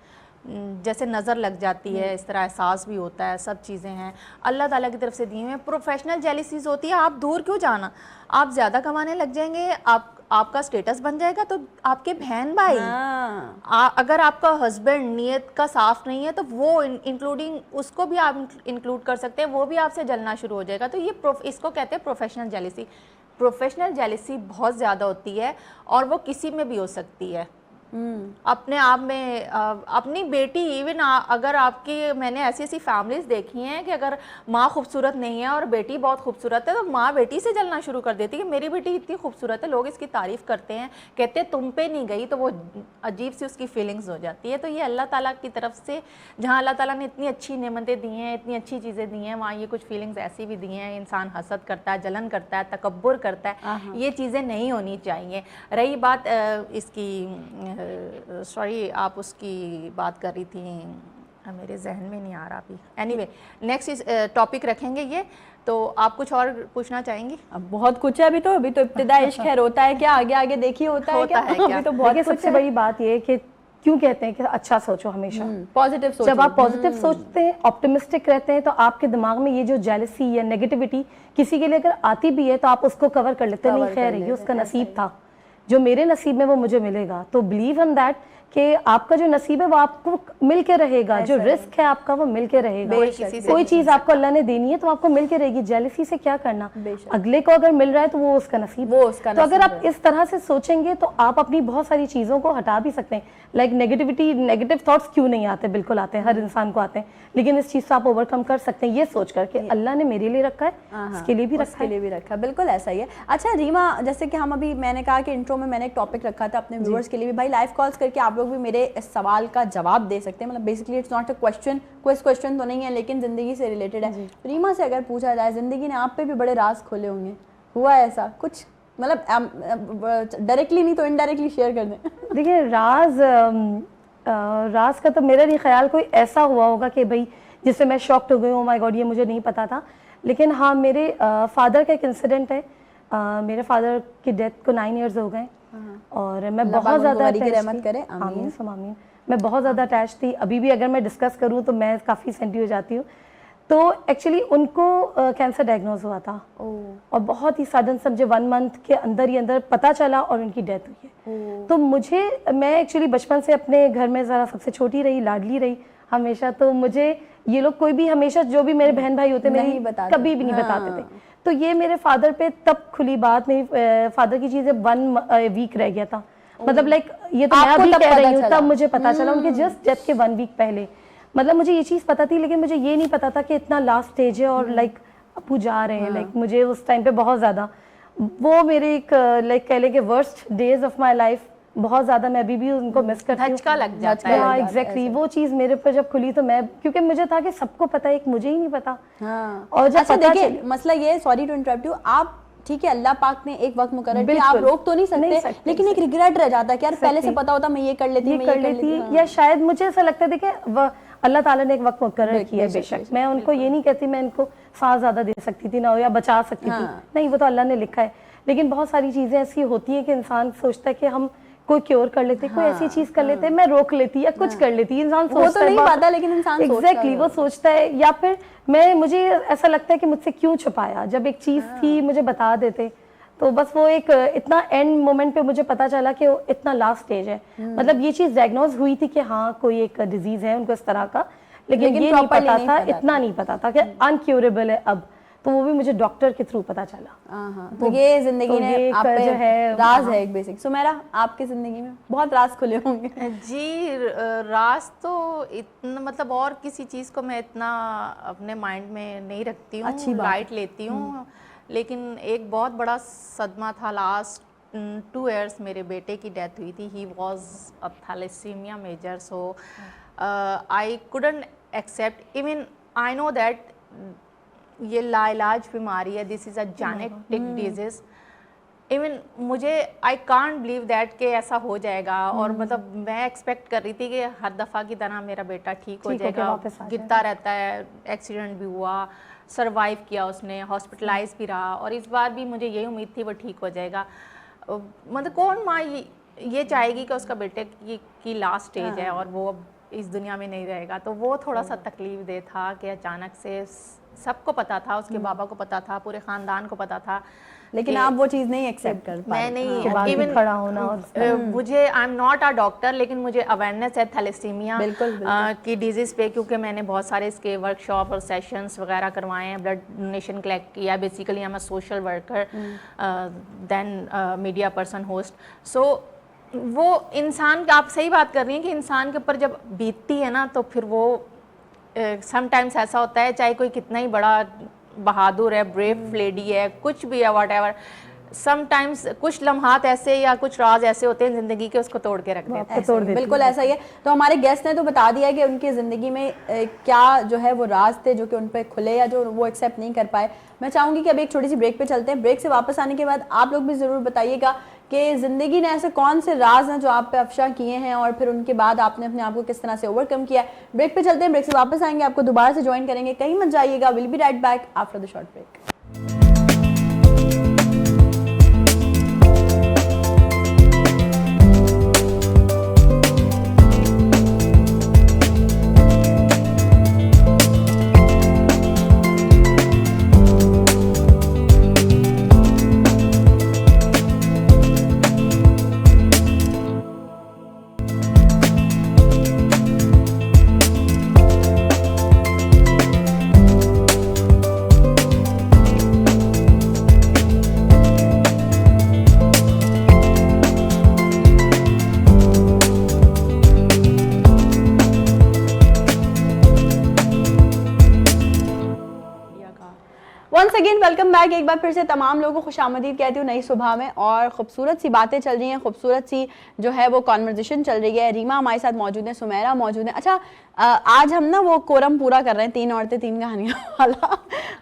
جیسے نظر لگ جاتی ہے اس طرح احساس بھی ہوتا ہے, سب چیزیں ہیں اللہ تعالیٰ کی طرف سے دی ہوئی ہیں. پروفیشنل جیلیسیز ہوتی ہے, آپ دور کیوں جانا, آپ زیادہ کمانے لگ جائیں گے, آپ کا سٹیٹس بن جائے گا, تو آپ کے بہن بھائی, اگر آپ کا ہسبینڈ نیت کا صاف نہیں ہے تو وہ انکلوڈنگ اس کو بھی آپ انکلوڈ کر سکتے ہیں, وہ بھی آپ سے جلنا شروع ہو جائے گا. تو یہ اس کو کہتے ہیں پروفیشنل جیلیسی. پروفیشنل جیلیسی بہت زیادہ ہوتی ہے, اور وہ کسی میں بھی ہو سکتی ہے. اپنے آپ میں اپنی بیٹی, ایون اگر آپ کی, میں نے ایسی فیملیز دیکھی ہیں کہ اگر ماں خوبصورت نہیں ہے اور بیٹی بہت خوبصورت ہے, تو ماں بیٹی سے جلنا شروع کر دیتی ہے کہ میری بیٹی اتنی خوبصورت ہے, لوگ اس کی تعریف کرتے ہیں, کہتے ہیں تم پہ نہیں گئی, تو وہ عجیب سی اس کی فیلنگز ہو جاتی ہے. تو یہ اللہ تعالیٰ کی طرف سے, جہاں اللہ تعالیٰ نے اتنی اچھی نعمتیں دی ہیں, اتنی اچھی چیزیں دی ہیں, وہاں یہ کچھ فیلنگز ایسی بھی دی ہیں. انسان حسد کرتا ہے, جلن کرتا ہے, تکبر کرتا ہے, یہ چیزیں نہیں ہونی چاہیے. رہی بات اس کی, سوری آپ اس کی بات کر رہی تھیں, میرے ذہن میں نہیں آ رہا ابھی. اینی وے نیکسٹ ٹاپک رکھیں گے یہ. تو آپ کچھ اور پوچھنا چاہیں گی؟ اب بہت کچھ ہے, ابھی تو ابتدا عشق ہے, ہوتا ہے کیا آگے دیکھیے ہوتا ہے کیا, ابھی تو بہت. سب سے بڑی بات یہ ہے کہ کیوں کہتے ہیں کہ اچھا سوچو ہمیشہ, پازیٹیو سوچو. جب آپ پازیٹیو سوچتے ہیں, آپٹیمسٹک رہتے ہیں, تو آپ کے دماغ میں یہ جو جیلسی یا نیگیٹیوٹی کسی کے لیے اگر آتی بھی ہے تو آپ اس کو کور کر لیتے ہیں, نہیں خیر یہ اس کا نصیب تھا, جو میرے نصیب میں وہ مجھے ملے گا. تو بلیو ان دیٹ کہ آپ کا جو نصیب ہے وہ آپ کو مل کے رہے گا, جو رسک ہے آپ کا وہ مل کے رہے گا. کوئی چیز آپ کو اللہ نے دینی ہے تو آپ کو مل کے رہے گی. جیلسی سے کیا کرنا, اگلے کو اگر مل رہا ہے تو وہ اس کا نصیب. تو اگر آپ اس طرح سے سوچیں گے تو آپ اپنی بہت ساری چیزوں کو ہٹا بھی سکتے ہیں. لائک نیگیٹیوٹی, نیگیٹو تھاٹس کیوں نہیں آتے, بالکل آتے ہیں, ہر انسان کو آتے ہیں, لیکن اس چیز سے آپ اوور کم کر سکتے ہیں یہ سوچ کر کہ اللہ نے میرے لیے رکھا ہے, اس کے لیے بھی رکھا ہے. بالکل ایسا ہی ہے. اچھا ریما, جیسے کہ ہم ابھی, میں نے کہا کہ انٹرو میں نے ایک ٹاپک رکھا تھا اپنے ویورز کے لیے بھی, بھائی لائیو کالز کر کے آپ لوگ بھی میرے اس سوال کا جواب دے سکتے ہیں. مطلب basically it's not a question, question تو نہیں ہے, لیکن زندگی سے ریلیٹڈ ہے. ریما سے اگر پوچھا جائے, زندگی نے آپ پہ بھی بڑے راز کھولے ہوں گے, ہوا ہے ایسا کچھ, مطلب ڈائریکٹلی نہیں تو انڈائریکٹلی شیئر کر دیں. دیکھیں راز کا تو میرا نہیں خیال کوئی ایسا ہوا ہوگا کہ بھائی جس سے میں شاکڈ ہو گئی ہوں, مائی گاڈ یہ مجھے نہیں پتا تھا. لیکن ہاں میرے فادر کا ایک انسیڈنٹ ہے. میرے فادر کی ڈیتھ کو 9 ایئرز ہو گئے, اور میں بہت زیادہ رحمت کرے, آمین سم آمین, میں بہت زیادہ اٹیچ تھی. ابھی بھی اگر میں ڈسکس کروں تو میں کافی سینٹی ہو جاتی ہوں. تو ایکچولی ان کو کینسر ڈائگنوز ہوا تھا, اور بہت ہی سڈن سے مجھے 1 منتھ کے اندر ہی اندر پتہ چلا اور ان کی ڈیتھ ہوئی ہے. تو میں ایکچولی بچپن سے اپنے گھر میں ذرا سب سے چھوٹی رہی, لاڈلی رہی ہمیشہ. تو مجھے یہ لوگ کوئی بھی ہمیشہ, جو بھی میرے بہن بھائی ہوتے میرے کبھی بھی نہیں بتاتے تھے. تو یہ میرے فادر پہ تب کھلی بات, میری فادر کی چیزیں 1 ویک رہ گیا تھا. مطلب لائک یہ تو میں ابھی کہہ رہی ہوں, تب مجھے پتا چلا ان کے جسٹ ڈیتھ کے 1 ویک پہلے. مطلب مجھے یہ چیز پتا تھی, لیکن مجھے یہ نہیں پتا تھا کہ اتنا لاسٹ اسٹیج ہے, اور لائک ابو جا رہے ہیں. لائک مجھے اس ٹائم پہ بہت زیادہ وہ میرے ایک لائک کہہ لیں کہ worst days of my life, بہت زیادہ میں ابھی بھی ان کو مس کرتی ہوں. دھچکا لگ جاتا ہے. ہاں ایگزیکٹلی, وہ چیز میرے پر جب کھلی تو میں, کیونکہ مجھے تھا کہ سب کو پتا ہے, ایک مجھے ہی نہیں پتا. اور جب دیکھیے مسئلہ یہ, سوری ٹو انٹرپٹ یو, آپ ٹھیک ہے اللہ پاک نے ایک وقت مقرر کیا, آپ روک تو نہیں سکتے, لیکن ایک ریگریٹ رہ جاتا ہے کہ یار پہلے سے پتا ہوتا میں یہ کر لیتی, یا شاید مجھے ایسا لگتا ہے دیکھیں اللہ تعالیٰ نے ایک وقت مقرر کیا ہے. بے شک میں ان کو یہ نہیں کہتی میں ان کو سانس زیادہ دے سکتی تھی نہ, یا بچا سکتی تھی, نہیں, وہ تو اللہ نے لکھا ہے. لیکن بہت ساری چیزیں ایسی ہوتی ہیں کہ انسان سوچتا ہے کہ ہم کوئی کیور کر لیتے, کوئی ایسی چیز کر لیتے, میں روک لیتی یا کچھ کر لیتی. انسان سوچتا ہے, وہ تو نہیں پتا, لیکن انسان ایگزیکٹلی وہ سوچتا ہے. یا پھر مجھے ایسا لگتا ہے کہ مجھ سے کیوں چھپایا, جب ایک چیز تھی مجھے بتا دیتے. تو بس وہ ایک اتنا اینڈ مومنٹ پہ مجھے پتا چلا کہ اتنا لاسٹ اسٹیج ہے. مطلب یہ چیز ڈائگنوز ہوئی تھی کہ ہاں کوئی ایک ڈیزیز ہے ان کو اس طرح کا, لیکن یہ نہیں پتا تھا, اتنا نہیں پتا تھا کہ انکیوریبل ہے اب. تو وہ بھی مجھے ڈاکٹر کے تھرو پتا چلا. ہاں تو یہ زندگی نے آپ جو پہ ہے راز ہے ایک بیسک. سمیرا آپ کی زندگی میں بہت راز کھلے ہوں گے. جی راز تو اتنا مطلب اور کسی چیز کو میں اتنا اپنے مائنڈ میں نہیں رکھتی ہوں, لائٹ لیتی ہوں, لیکن ایک بہت بڑا صدمہ تھا لاسٹ 2 ایئرس میرے بیٹے کی ڈیتھ ہوئی تھی. He was thalassemia major, so I couldn't accept. Even I know that یہ لا علاج بیماری ہے, this is a genetic disease. Even مجھے آئی کانٹ بلیو دیٹ کہ ایسا ہو جائے گا, اور مطلب میں ایکسپیکٹ کر رہی تھی کہ ہر دفعہ کی طرح میرا بیٹا ٹھیک ہو جائے گا, گرتا رہتا ہے, ایکسیڈنٹ بھی ہوا, سروائیو کیا اس نے, ہاسپٹلائز بھی رہا, اور اس بار بھی مجھے یہی امید تھی وہ ٹھیک ہو جائے گا. مطلب کون ماں یہ چاہے گی کہ اس کا بیٹے کی لاسٹ اسٹیج ہے اور وہ اب اس دنیا میں نہیں رہے گا. تو وہ تھوڑا سا تکلیف دہ تھا کہ اچانک سے سب کو پتا تھا, اس کے بابا کو پتا تھا, پورے خاندان کو پتا تھا, لیکن آپ وہ چیز نہیں ایکسیپٹ کر پائے. میں نہیں کھڑا ہونا. مجھے I am not a doctor, لیکن مجھے اویئرنیس ہے تھیلیسیمیا کی ڈیزیز پہ, کیونکہ میں نے بہت سارے اس کے ورک شاپ اور سیشنس وغیرہ کروائے ہیں, بلڈ ڈونیشن کلیکٹ کیا. Basically I am a social worker then media person host. So وہ انسان, آپ صحیح بات کر رہی ہیں کہ انسان کے اوپر جب بیتتی ہے نا تو پھر وہ سم ٹائمس ایسا ہوتا ہے, چاہے کوئی کتنا ہی بڑا بہادر ہے, بریو لیڈی ہے, کچھ بھی ہے, واٹ ایور, سم ٹائمس کچھ لمحات ایسے یا کچھ راز ایسے ہوتے ہیں زندگی کے, اس کو توڑ کے رکھ دیتے ہیں. بالکل ایسا ہی ہے. تو ہمارے گیسٹ نے تو بتا دیا کہ ان کی زندگی میں کیا جو ہے وہ راز تھے جو کہ ان پہ کھلے یا جو وہ ایکسیپٹ نہیں کر پائے. میں چاہوں گی کہ اب ایک چھوٹی سی بریک پہ چلتے ہیں. بریک سے واپس آنے کے بعد آپ لوگ بھی ضرور بتائیے گا کہ زندگی نے ایسے کون سے راز ہیں جو آپ پہ افشا کیے ہیں, اور پھر ان کے بعد آپ نے اپنے آپ کو کس طرح سے اوور کم کیا ہے. بریک پہ چلتے ہیں, بریک سے واپس آئیں گے, آپ کو دوبارہ سے جوائن کریں گے, کہیں مت جائیے گا. We'll be right back after the short break. Once again welcome back. ایک بار پھر سے تمام لوگوں کو خوش آمدید کہتی ہوں نئی صبح میں, اور خوبصورت سی باتیں چل رہی ہیں, خوبصورت سی جو ہے وہ کانورزیشن چل رہی ہے. ریما ہمارے ساتھ موجود ہیں, سمیرا موجود ہیں. اچھا آج ہم نا وہ کورم پورا کر رہے ہیں 3 عورتیں 3 کہانیاں والا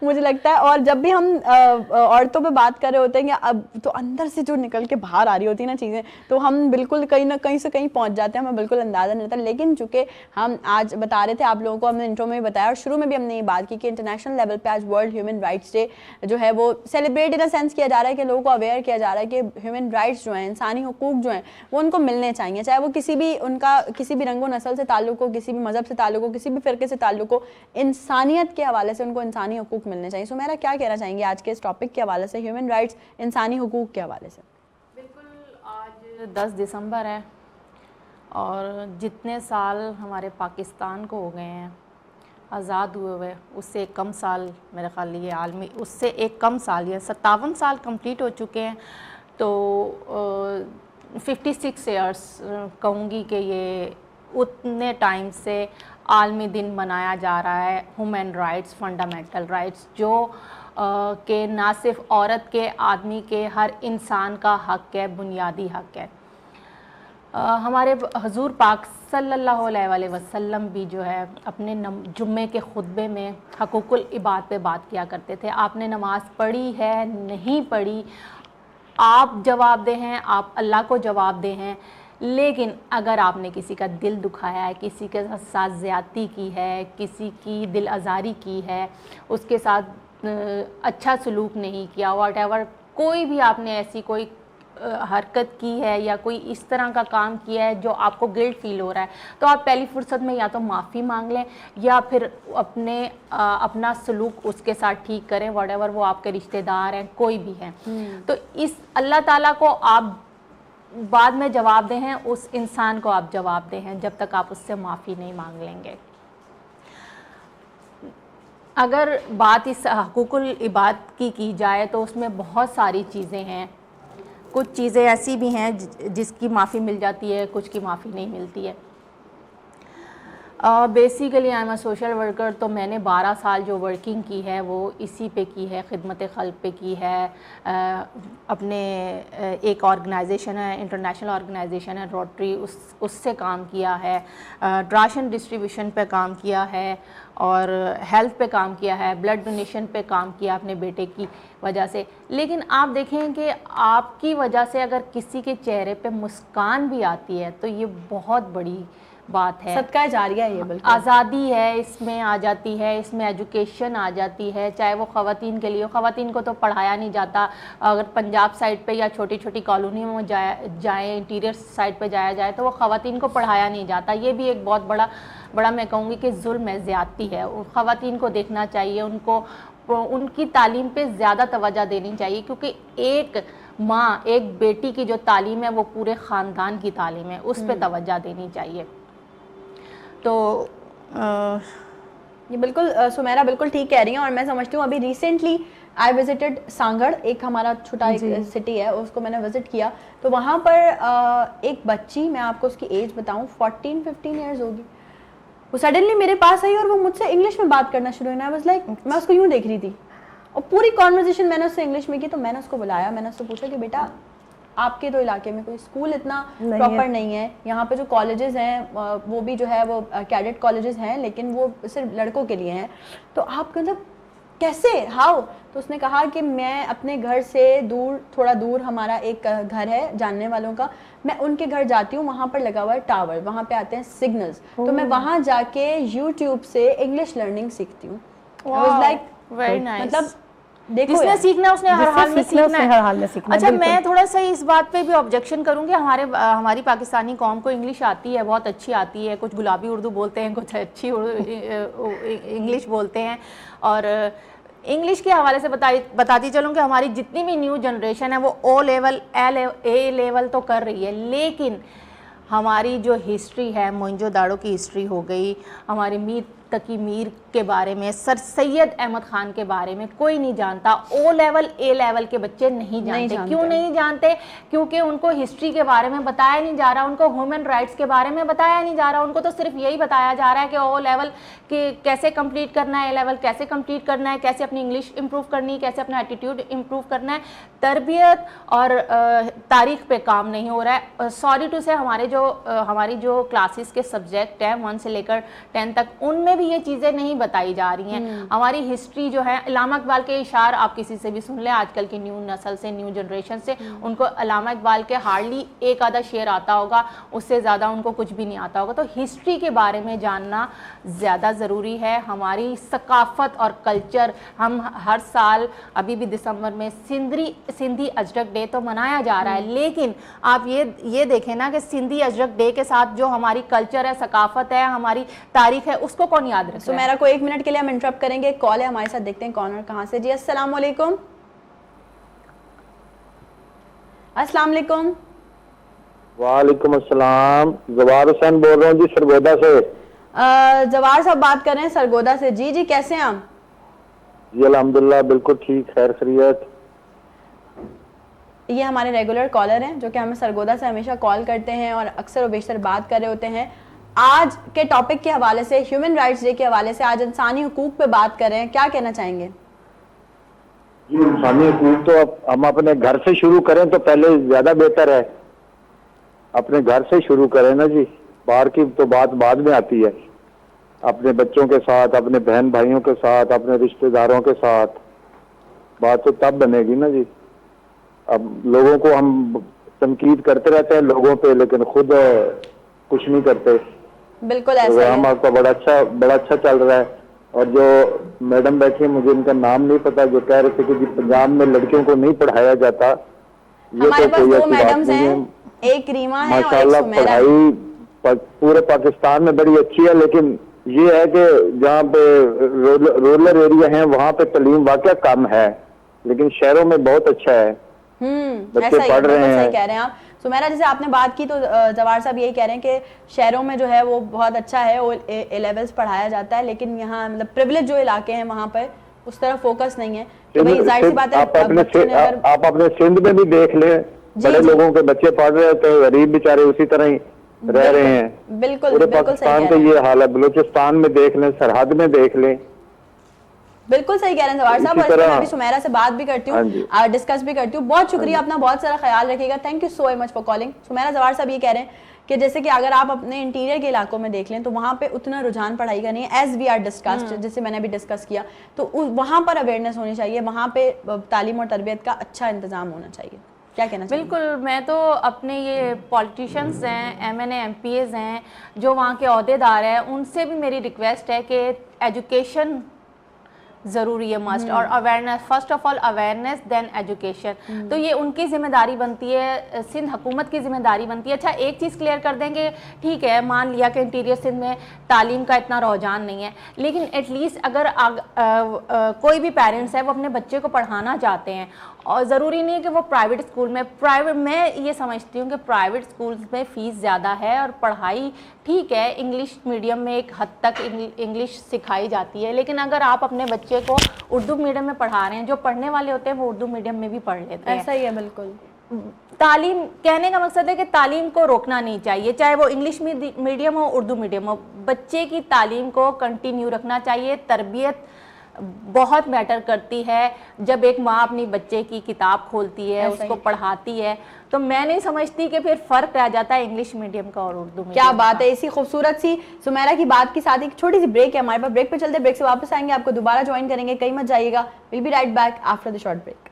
مجھے لگتا ہے, اور جب بھی ہم عورتوں پہ بات کر رہے ہوتے ہیں کہ اب تو اندر سے جو نکل کے باہر آ رہی ہوتی ہیں نا چیزیں, تو ہم بالکل کہیں نہ کہیں سے کہیں پہنچ جاتے ہیں, ہمیں بالکل اندازہ نہیں رہتا. لیکن چونکہ ہم آج بتا رہے تھے آپ لوگوں کو, ہم نے انٹرو میں بھی بتایا اور شروع میں بھی ہم نے یہ بات کی کہ انٹرنیشنل لیول پہ آج ورلڈ ہیومن رائٹس ڈے جو ہے وہ سیلیبریٹ ان سینس کیا جا رہا ہے کہ لوگوں کو اویئر کیا جا رہا ہے کہ ہیومن رائٹس جو ہیں, انسانی حقوق جو ہیں وہ ان کو ملنے چاہیے, چاہے وہ کسی بھی ان کا کسی بھی رنگ و نسل سے تعلق ہو, کسی بھی مذہب سے تعلق ہو, کسی بھی فرقے سے تعلق ہو, انسانیت کے حوالے سے ان کو انسانی حقوق ملنے چاہیے. سو میرا کیا کہنا چاہیں گے آج کے اس ٹاپک کے حوالے سے, ہیومن رائٹس انسانی حقوق کے حوالے سے؟ بالکل, آج 10 دسمبر ہے اور جتنے سال ہمارے پاکستان کو ہو گئے ہیں آزاد ہوئے ہوئے, اس سے ایک کم سال میرے خیال یہ عالمی, اس سے ایک کم سال, یہ 57 سال کمپلیٹ ہو چکے ہیں. تو 56 ایئرس کہوں گی کہ یہ اتنے ٹائم سے عالمی دن منایا جا رہا ہے ہیومن رائٹس, فنڈامنٹل رائٹس, جو کہ نہ صرف عورت کے, آدمی کے, ہر انسان کا حق ہے, بنیادی حق ہے. ہمارے حضور پاک صلی اللہ علیہ وآلہ وسلم بھی جو ہے اپنے جمعے کے خطبے میں حقوق العباد پہ بات کیا کرتے تھے. آپ نے نماز پڑھی ہے نہیں پڑھی, آپ جواب دہ ہیں, آپ اللہ کو جواب دہ ہیں, لیکن اگر آپ نے کسی کا دل دکھایا ہے, کسی کے ساتھ زیادتی کی ہے, کسی کی دل آزاری کی ہے, اس کے ساتھ اچھا سلوک نہیں کیا, واٹ ایور, کوئی بھی آپ نے ایسی کوئی حرکت کی ہے یا کوئی اس طرح کا کام کیا ہے جو آپ کو گلٹ فیل ہو رہا ہے, تو آپ پہلی فرصت میں یا تو معافی مانگ لیں یا پھر اپنا سلوک اس کے ساتھ ٹھیک کریں, واٹ ایور, وہ آپ کے رشتہ دار ہیں, کوئی بھی ہیں. تو اس اللہ تعالیٰ کو آپ بعد میں جواب دیں ہیں, اس انسان کو آپ جواب دیں ہیں جب تک آپ اس سے معافی نہیں مانگ لیں گے. اگر بات اس حقوق العباد کی جائے تو اس میں بہت ساری چیزیں ہیں. کچھ چیزیں ایسی بھی ہیں جس کی معافی مل جاتی ہے, کچھ کی معافی نہیں ملتی ہے. Basically I am a social worker, تو میں نے 12 سال جو ورکنگ کی ہے وہ اسی پہ کی ہے, خدمت خلق پہ کی ہے. اپنے ایک آرگنائزیشن ہے, انٹرنیشنل آرگنائزیشن ہے روٹری, اس سے کام کیا ہے. راشن ڈسٹریبیوشن پہ کام کیا ہے, اور ہیلتھ پہ کام کیا ہے, بلڈ ڈونیشن پہ کام کیا اپنے بیٹے کی وجہ سے. لیکن آپ دیکھیں کہ آپ کی وجہ سے اگر کسی کے چہرے پہ مسکان بھی آتی ہے تو یہ بہت بڑی بات ہے. صدقہ جاریہ ہے یہ, بالکل آزادی ہے اس میں آ جاتی ہے, اس میں ایجوکیشن آ جاتی ہے, چاہے وہ خواتین کے لیے. خواتین کو تو پڑھایا نہیں جاتا. اگر پنجاب سائڈ پہ یا چھوٹی چھوٹی کالونیوں میں جائیں, انٹیریئر سائڈ پہ جایا جائے تو وہ خواتین کو پڑھایا نہیں جاتا. یہ بھی ایک بہت بڑا میں کہوں گی کہ ظلم ہے, زیادتی ہے. خواتین کو دیکھنا چاہیے, ان کی تعلیم پہ زیادہ توجہ دینی چاہیے, کیونکہ ایک ماں, ایک بیٹی کی جو تعلیم ہے وہ پورے خاندان کی تعلیم ہے, اس پہ توجہ دینی چاہیے. تو یہ بالکل سمیرہ بالکل ٹھیک کہہ رہی ہیں. اور میں سمجھتی ہوں ابھی ریسنٹلی آئی وزٹڈ سانگڑ, ایک ہمارا چھوٹا ایک سٹی ہے, اس کو میں نے وزٹ کیا. تو وہاں پر ایک بچی, میں آپ کو اس کی ایج بتاؤں 14-15 ایئرز ہوگی, وہ سڈنلی میرے پاس آئی اور وہ مجھ سے انگلش میں بات کرنا شروع ہوئی. I was like, میں اس کو یوں دیکھ رہی تھی اور پوری کانورزیشن میں نے اس سے انگلش میں کی. تو میں نے اس کو بلایا, میں نے اس سے پوچھا کہ بیٹا آپ کے تو علاقے میں کوئی اسکول اتنا پراپر نہیں ہے, یہاں پہ جو کالجز ہیں وہ بھی جو ہے وہ کیڈٹ کالجز ہیں, لیکن وہ صرف لڑکوں کے لیے ہیں, تو آپ مطلب کیسے, ہاؤ؟ تو اس نے کہا کہ میں اپنے گھر سے دور, تھوڑا دور ہمارا ایک گھر ہے جاننے والوں کا, میں ان کے گھر جاتی ہوں, وہاں پر لگا ہوا ہے ٹاور, وہاں پہ آتے ہیں سگنلز, تو میں وہاں جا کے یوٹیوب سے انگلش لرننگ سیکھتی ہوں. Very nice. مطلب دیکھو جس نے سیکھنا اس نے ہر حال میں سیکھنا ہے. اچھا, میں تھوڑا سا اس بات پہ بھی آبجیکشن کروں گی. ہماری پاکستانی قوم کو انگلش آتی ہے, بہت اچھی آتی ہے, کچھ گلابی اردو بولتے ہیں, کچھ اچھی انگلش بولتے ہیں. اور انگلش کے حوالے سے بتاتی چلوں کہ ہماری جتنی بھی نیو جنریشن ہے وہ او لیول اے لیول تو کر رہی ہے, لیکن ہماری جو ہسٹری ہے, موئنجو داڑو کی ہسٹری ہو گئی, ہماری میر تقی میر کے بارے میں, سر سید احمد خان کے بارے میں کوئی نہیں جانتا. او لیول اے لیول کے بچے نہیں جانتے. کیوں نہیں جانتے؟ کیونکہ ان کو ہسٹری کے بارے میں بتایا نہیں جا رہا, ان کو ہیومن رائٹس کے بارے میں بتایا نہیں جا رہا. ان کو تو صرف یہی بتایا جا رہا ہے کہ او لیول کیسے کمپلیٹ کرنا ہے, اے لیول کیسے کمپلیٹ کرنا ہے, کیسے اپنی انگلش امپروو کرنی ہے, کیسے اپنا ایٹیٹیوڈ امپروو کرنا ہے. تربیت اور تاریخ پہ کام نہیں ہو رہا ہے. سوری ٹو سے ہماری جو کلاسز کے سبجیکٹ ہیں 1 سے لے کر 10 تک, ان میں بھی یہ چیزیں نہیں بتائی جا رہی ہیں. ہماری ہسٹری جو ہے, علامہ اقبال کے اشعار آپ کسی سے بھی سن لیں, آج کل کی نیو نسل سے, نیو جنریشن سے, ان کو علامہ اقبال کے ہارڈلی ایک آدھا شعر آتا ہوگا, اس سے زیادہ ان کو کچھ بھی نہیں آتا ہوگا. تو ہسٹری کے بارے میں جاننا زیادہ ضروری ہے. ہماری ثقافت اور کلچر, ہم ہر سال ابھی بھی دسمبر میں سندھی اجرک ڈے تو منایا جا رہا ہے, لیکن آپ یہ دیکھیں نا کہ سندھی اجرک ڈے کے ساتھ جو ہماری کلچر ہے, ثقافت ہے, ہماری تاریخ ہے, اس کو کون یاد رکھتا ہے؟ سمیرہ کو 1 منٹ کے لیے ہم انٹرپٹ کریں گے, کال ہے ہمارے ساتھ, دیکھتے ہیں کون اور کہاں سے. جی السلام علیکم. السلام علیکم. وعلیکم السلام. زوار حسین بول رہا ہوں جی, سرگودا سے. زوار صاحب بات کر رہے ہیں سرگودا سے. جی کیسے ہیں آپ؟ جی الحمدللہ بالکل ٹھیک, خیر خیریت. یہ ہمارے ریگولر کالر ہیں جو کہ ہمیں سرگودا سے ہمیشہ کال کرتے ہیں اور اکثر و بیشتر بات کر رہے ہوتے ہیں. آج کے ٹاپک کے حوالے سے, ہیومن رائٹس ڈے کے حوالے سے, آج انسانی حقوق پہ بات کر رہے ہیں, کیا کہنا چاہیں گے؟ جی انسانی حقوق تو ہم اپنے گھر سے شروع کریں تو پہلے زیادہ بہتر ہے. اپنے گھر سے شروع کریں نا جی, باہر کی تو بات بعد میں آتی ہے. اپنے بچوں کے ساتھ, اپنے بہن بھائیوں کے ساتھ, اپنے رشتہ داروں کے ساتھ بات تو تب بنے گی نا جی. اب لوگوں کو ہم تنقید کرتے رہتے ہیں لوگوں پہ, لیکن خود کچھ نہیں کرتے. بالکل ایسا ہے. ہم آپ کا بڑا اچھا چل رہا ہے. اور جو میڈم بیٹھی ہیں, مجھے ان کا نام نہیں پتا, جو کہہ رہے تھے کہ پنجاب میں لڑکیوں کو نہیں پڑھایا جاتا. ہمارے پاس 2 میڈمز ہیں, ایک ریما ہے اور ایک سمیرہ. پڑھائی پورے پاکستان میں بڑی اچھی ہے, لیکن یہ ہے کہ جہاں پہ رورل ایریا ہیں وہاں پہ تعلیم واقعہ کم ہے, لیکن شہروں میں بہت اچھا ہے. بچے پڑھ رہے ہیں. صحیح کہہ رہے ہیں آپ. سمیرہ جیسے آپ نے بات کی تو زوار صاحب یہی کہہ رہے ہیں کہ شہروں میں جو ہے وہ بہت اچھا ہے, وہ اے لیولس پڑھایا جاتا ہے, لیکن یہاں مطلب پریولیج جو علاقے ہیں وہاں پر اس طرح فوکس نہیں ہے. تو بھائی ظاہر سی بات ہے آپ اپنے سندھ میں بھی دیکھ لیں, بڑے لوگوں کے بچے پڑھ رہے ہوتے ہیں, غریب بیچارے اسی طرح ہی رہ رہے ہیں. بالکل پورے بالکل پاکستان کا یہ حال ہے, بلوچستان میں دیکھ لیں, سرحد میں دیکھ لیں. بالکل صحیح کہہ رہے ہیں زوار صاحب, اور اس پر میں ابھی سمیرہ سے بات بھی کرتی ہوں, ڈسکس بھی کرتی ہوں. بہت شکریہ, اپنا بہت سارا خیال رکھیے گا. Thank you so much for calling. Sameera Zawar Sahab یہ کہہ رہے ہیں کہ جیسے کہ اگر آپ اپنے انٹیریئر کے علاقوں میں دیکھ لیں تو وہاں پہ اتنا رجحان پڑھائی کا نہیں ہے, ایز وی آر ڈسکسڈ, جسے میں نے بھی ڈسکس کیا, تو وہاں پر اویئرنیس ہونی چاہیے, وہاں پہ تعلیم اور تربیت کا اچھا انتظام ہونا چاہیے. کیا کہنا چاہیے؟ بالکل, میں تو اپنے یہ پولیٹیشنز ہیں, M N A M P As ہیں, جو وہاں کے عہدے دار ہیں, ان سے بھی میری ریکویسٹ ہے کہ ایجوکیشن ضروری ہے, مسٹ, اور awareness, first of all awareness then education. تو یہ ان کی ذمہ داری بنتی ہے, سندھ حکومت کی ذمہ داری بنتی ہے. اچھا ایک چیز کلیئر کر دیں کہ ٹھیک ہے, مان لیا کہ انٹیریئر سندھ میں تعلیم کا اتنا رجحان نہیں ہے, لیکن ایٹ لیسٹ اگر کوئی بھی پیرنٹس ہے وہ اپنے بچے کو پڑھانا چاہتے ہیں, اور ضروری نہیں ہے کہ وہ پرائیویٹ اسکول میں, میں یہ سمجھتی ہوں کہ پرائیویٹ اسکولز میں فیس زیادہ ہے اور پڑھائی ٹھیک ہے, انگلش میڈیم میں ایک حد تک انگلش سکھائی جاتی ہے, لیکن اگر آپ اپنے بچے کو اردو میڈیم میں پڑھا رہے ہیں, جو پڑھنے والے ہوتے ہیں وہ اردو میڈیم میں بھی پڑھ لیتے ہیں. ایسا ہی ہے بالکل. تعلیم, کہنے کا مقصد ہے کہ تعلیم کو روکنا نہیں چاہیے, چاہے وہ انگلش میڈیم ہو, اردو میڈیم ہو, بچے کی تعلیم کو کنٹینیو رکھنا چاہیے. تربیت بہت میٹر کرتی ہے. جب ایک ماں اپنی بچے کی کتاب کھولتی ہے, اس کو پڑھاتی ہے, تو میں نہیں سمجھتی کہ پھر فرق رہ جاتا ہے انگلش میڈیم کا اور اردو میڈیم. کیا بات ہے, اسی خوبصورت سی سمیرہ کی بات کے ساتھ ایک چھوٹی سی بریک ہے ہمارے پاس, بریک پہ چلتے, بریک سے واپس آئیں گے, آپ کو دوبارہ جوائن کریں گے, کہیں مت جائیے گا. We'll be right back after the short break.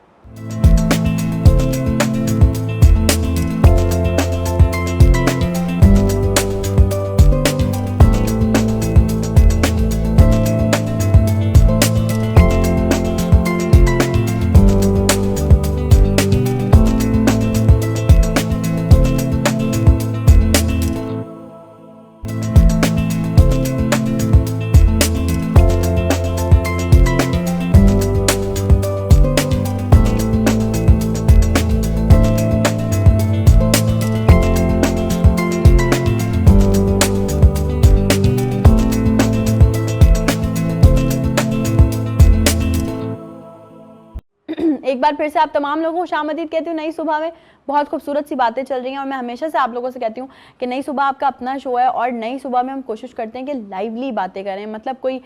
ایک بار پھر سے آپ تمام لوگوں کو خوش آمدید کہتی ہوں. نئی صبح میں بہت خوبصورت سی باتیں چل رہی ہیں, اور میں ہمیشہ سے آپ لوگوں سے کہتی ہوں کہ نئی صبح آپ کا اپنا شو ہے, اور نئی صبح میں ہم کوشش کرتے ہیں کہ لائیولی باتیں کریں, مطلب کوئی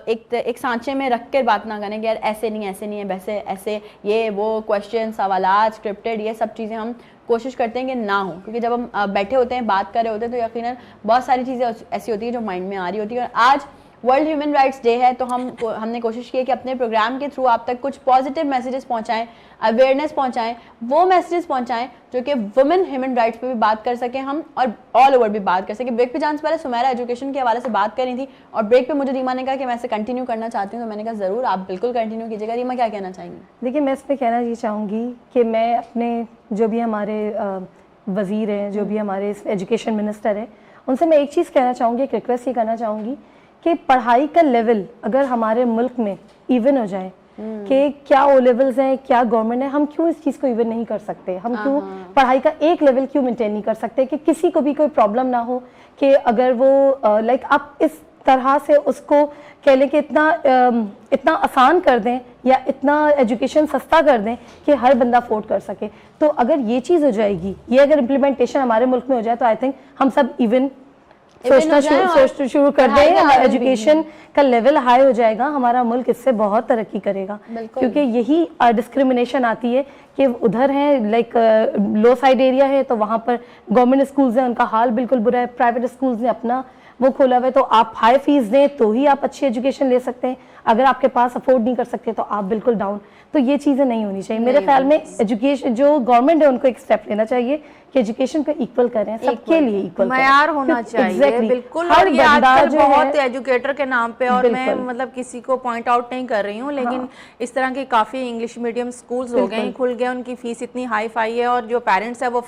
ایک سانچے میں رکھ کر بات نہ کریں کہ یار ایسے نہیں ہے, ویسے ایسے, یہ وہ کویشچن, سوالات, اسکرپٹڈ, یہ سب چیزیں ہم کوشش کرتے ہیں کہ نہ ہوں, کیونکہ جب ہم بیٹھے ہوتے ہیں, بات کر رہے ہوتے ہیں, تو یقیناً بہت ساری چیزیں ایسی ہوتی ہیں جو مائنڈ میں آ رہی ہوتی ہیں. اور آج ورلڈ ہیومن رائٹس ڈے ہے, تو ہم نے کوشش کی ہے کہ اپنے پروگرام کے تھرو آپ تک کچھ پازیٹیو میسیجز پہنچائیں, اویئرنیس پہنچائیں, وہ میسیجز پہنچائیں جو کہ وومن ہیومن رائٹس پہ بھی بات کر سکیں ہم, اور آل اوور بھی بات کر سکیں. بریک پہ جانے سے پہلے سمیرہ ایجوکیشن کے حوالے سے بات کر رہی تھی, اور بریک پہ مجھے ریما نے کہا کہ میں اسے کنٹینیو کرنا چاہتی ہوں, تو میں نے کہا ضرور آپ بالکل کنٹینیو کیجیے گا. ریما کیا کہنا چاہیں گی؟ دیکھیے, میں اس پہ کہنا یہ چاہوں گی کہ میں اپنے جو بھی ہمارے وزیر ہیں, جو بھی ہمارے ایجوکیشن منسٹر ہیں, ان سے میں ایک چیز کہنا چاہوں گی, ایک ریکویسٹ یہ کرنا چاہوں گی کہ پڑھائی کا لیول اگر ہمارے ملک میں ایون ہو جائے, کہ کیا او لیولز ہیں, کیا گورنمنٹ ہے, ہم کیوں اس چیز کو ایون نہیں کر سکتے, ہم کیوں پڑھائی کا ایک لیول کیوں مینٹین نہیں کر سکتے, کہ کسی کو بھی کوئی پرابلم نہ ہو, کہ اگر وہ لائک آپ اس طرح سے اس کو کہہ لیں کہ اتنا آسان کر دیں, یا اتنا ایجوکیشن سستا کر دیں کہ ہر بندہ افورڈ کر سکے. تو اگر یہ چیز ہو جائے گی, یہ اگر امپلیمنٹیشن ہمارے ملک میں ہو جائے, تو آئی تھنک ہم سب ایون سوچنا شروع کر دیں, ایجوکیشن کا لیول ہائی ہو جائے گا, ہمارا ملک اس سے بہت ترقی کرے گا. کیونکہ یہی ڈسکریمنیشن آتی ہے کہ ادھر ہیں لائک لو سائڈ ایریا ہے, تو وہاں پر گورنمنٹ اسکولز ہیں, ان کا حال بالکل برا ہے, پرائیویٹ اسکولز نے اپنا وہ کھولا ہوا ہے, تو آپ ہائی فیس دیں تو ہی آپ اچھی ایجوکیشن لے سکتے ہیں, اگر آپ کے پاس افورڈ نہیں کر سکتے تو آپ بالکل ڈاؤن. تو یہ چیزیں نہیں ہونی چاہیے. میرے خیال میں ایجوکیشن جو گورنمنٹ ہے ان کو ایک اسٹیپ لینا چاہیے کہ ایجوکیشن کو ایکول کریں, سب کے لیے ایکول معیار ہونا چاہیے. بالکل, اور یہ آج کل بہت ایجوکیٹر کے نام پہ, اور میں مطلب کسی کو پوائنٹ آؤٹ نہیں کر رہی ہوں, لیکن اس طرح کے کافی انگلش میڈیم سکولز ہو گئے, کھل گئے, ان کی فیس اتنی ہائی فائی ہے, اور جو پیرنٹس ہیں وہ